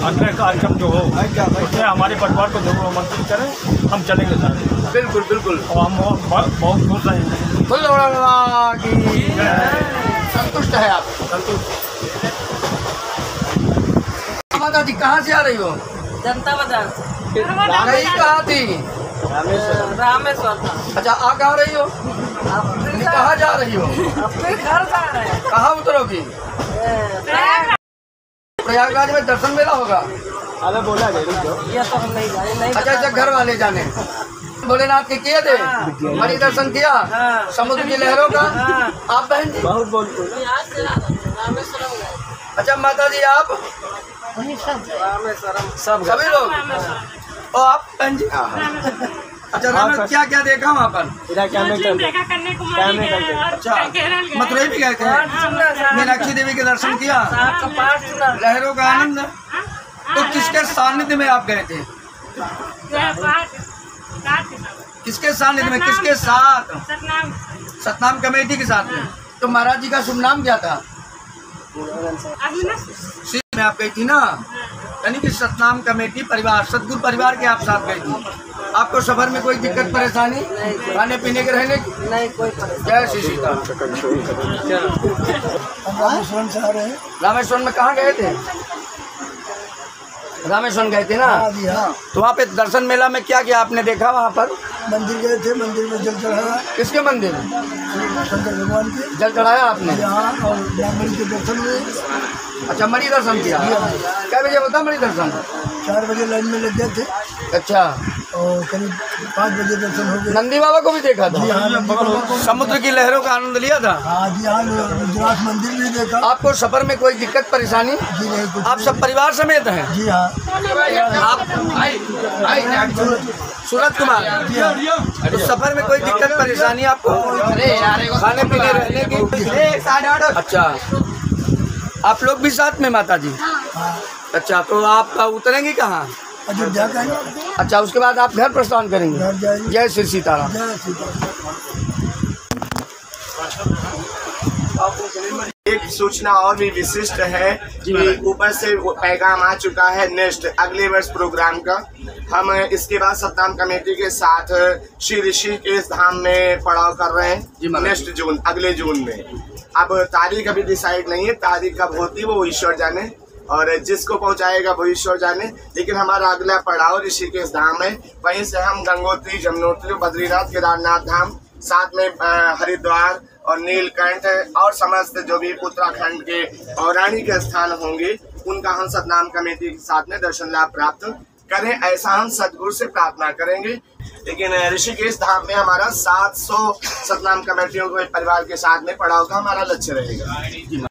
अगला कार्यक्रम जो हो उसमें हमारे परिवार को जरूर आमंत्रित करें, हम चलेंगे सारे। बिल्कुल बिल्कुल, और हम बहुत खुश रहेंगे। संतुष्ट है आप? संतुष्ट। माता जी कहाँ से आ रही हो? जनता बाजार से। गई कहाँ थी? रामेश्वर। अच्छा, आ कहाँ रही हो? कहाँ जा रही हो? अपने घर जा रहे हैं। कहाँ उतरोगी? प्रयागराज में दर्शन मेला होगा? अरे बोला ये तो हम नहीं जाने। अच्छा अच्छा, घर वाले जाने। भोलेनाथ के किए थे? मणि दर्शन किया? समुद्र की लहरों का? आप बहन जी? बहुत बोलते। अच्छा माता जी, आप? सब सभी लोग? और आप बहन जी? अच्छा, रामेश्वर क्या क्या देखा वहाँ पर? अच्छा, मथुरई भी गए थे? मीनाक्षी देवी के दर्शन किया? लहरों का आनंद? तो किसके सानिध्य में आप गए थे? किसके सानिध्य में? किसके साथ? सतनाम कमेटी के साथ में। तो महाराज जी का शुभ नाम क्या था? में आप गई थी ना? यानी कि सतनाम कमेटी परिवार, सतगुरु परिवार के आप साथ गई थी। आपको सफर में कोई दिक्कत परेशानी खाने पीने के रहने की? नहीं, कोई जय श्री सीताराम। रामेश्वरम से आ रहे हैं। रामेश्वरम में कहाँ गए थे? रामेश्वरम गए थे ना? हाँ। तो वहाँ पे दर्शन मेला में क्या क्या आपने देखा? वहाँ पर मंदिर गए थे, मंदिर में जल चढ़ाया। किसके मंदिर? शंकर भगवान के। जल चढ़ाया आपने? हाँ, और ब्राह्मण के दर्शन हुए। अच्छा, मणि दर्शन किया? क्या बजे होता मणि दर्शन? 4 बजे लाइन में लग गए थे। अच्छा, और करीब 5 बजे दर्शन हो गए। नंदी बाबा को भी देखा था? हाँ, समुद्र की लहरों का आनंद लिया था? हाँ जी, हाँ, गुजरात मंदिर भी देखा। आपको सफर में कोई दिक्कत परेशानी? जी नहीं, कुछ आप सब परिवार समेत हैं? जी हाँ। आप सूरत कुमार? तो सफर में कोई दिक्कत परेशानी आपको? खाने पीने रहने की? अच्छा, आप लोग भी साथ में माता जी? अच्छा, तो आप उतरेंगी कहाँ? अयोध्या का। अच्छा, उसके बाद आप घर प्रस्थान करेंगे। जय श्री सीताराम। एक सूचना और भी विशिष्ट है कि ऊपर से पैगाम आ चुका है नेक्स्ट अगले वर्ष प्रोग्राम का। हम इसके बाद सतनाम कमेटी के साथ श्री ऋषिकेश धाम में पड़ाव कर रहे हैं नेक्स्ट जून, अगले जून में। अब तारीख अभी डिसाइड नहीं है, तारीख कब होती है वो ईश्वर जाने और जिसको पहुंचाएगा वो ईश्वर जाने। लेकिन हमारा अगला पड़ाव ऋषिकेश धाम है, वहीं से हम गंगोत्री, जमुनोत्री, बद्रीनाथ, केदारनाथ धाम, साथ में हरिद्वार और नीलकंठ और समस्त जो भी उत्तराखंड के पौराणिक स्थान होंगे उनका हम सतनाम कमेटी के साथ में दर्शन लाभ प्राप्त करें, ऐसा हम सदगुरु से प्रार्थना करेंगे। लेकिन ऋषिकेश धाम में हमारा 700 सतनाम कमेटियों के परिवार के साथ में पड़ाव का हमारा लक्ष्य रहेगा।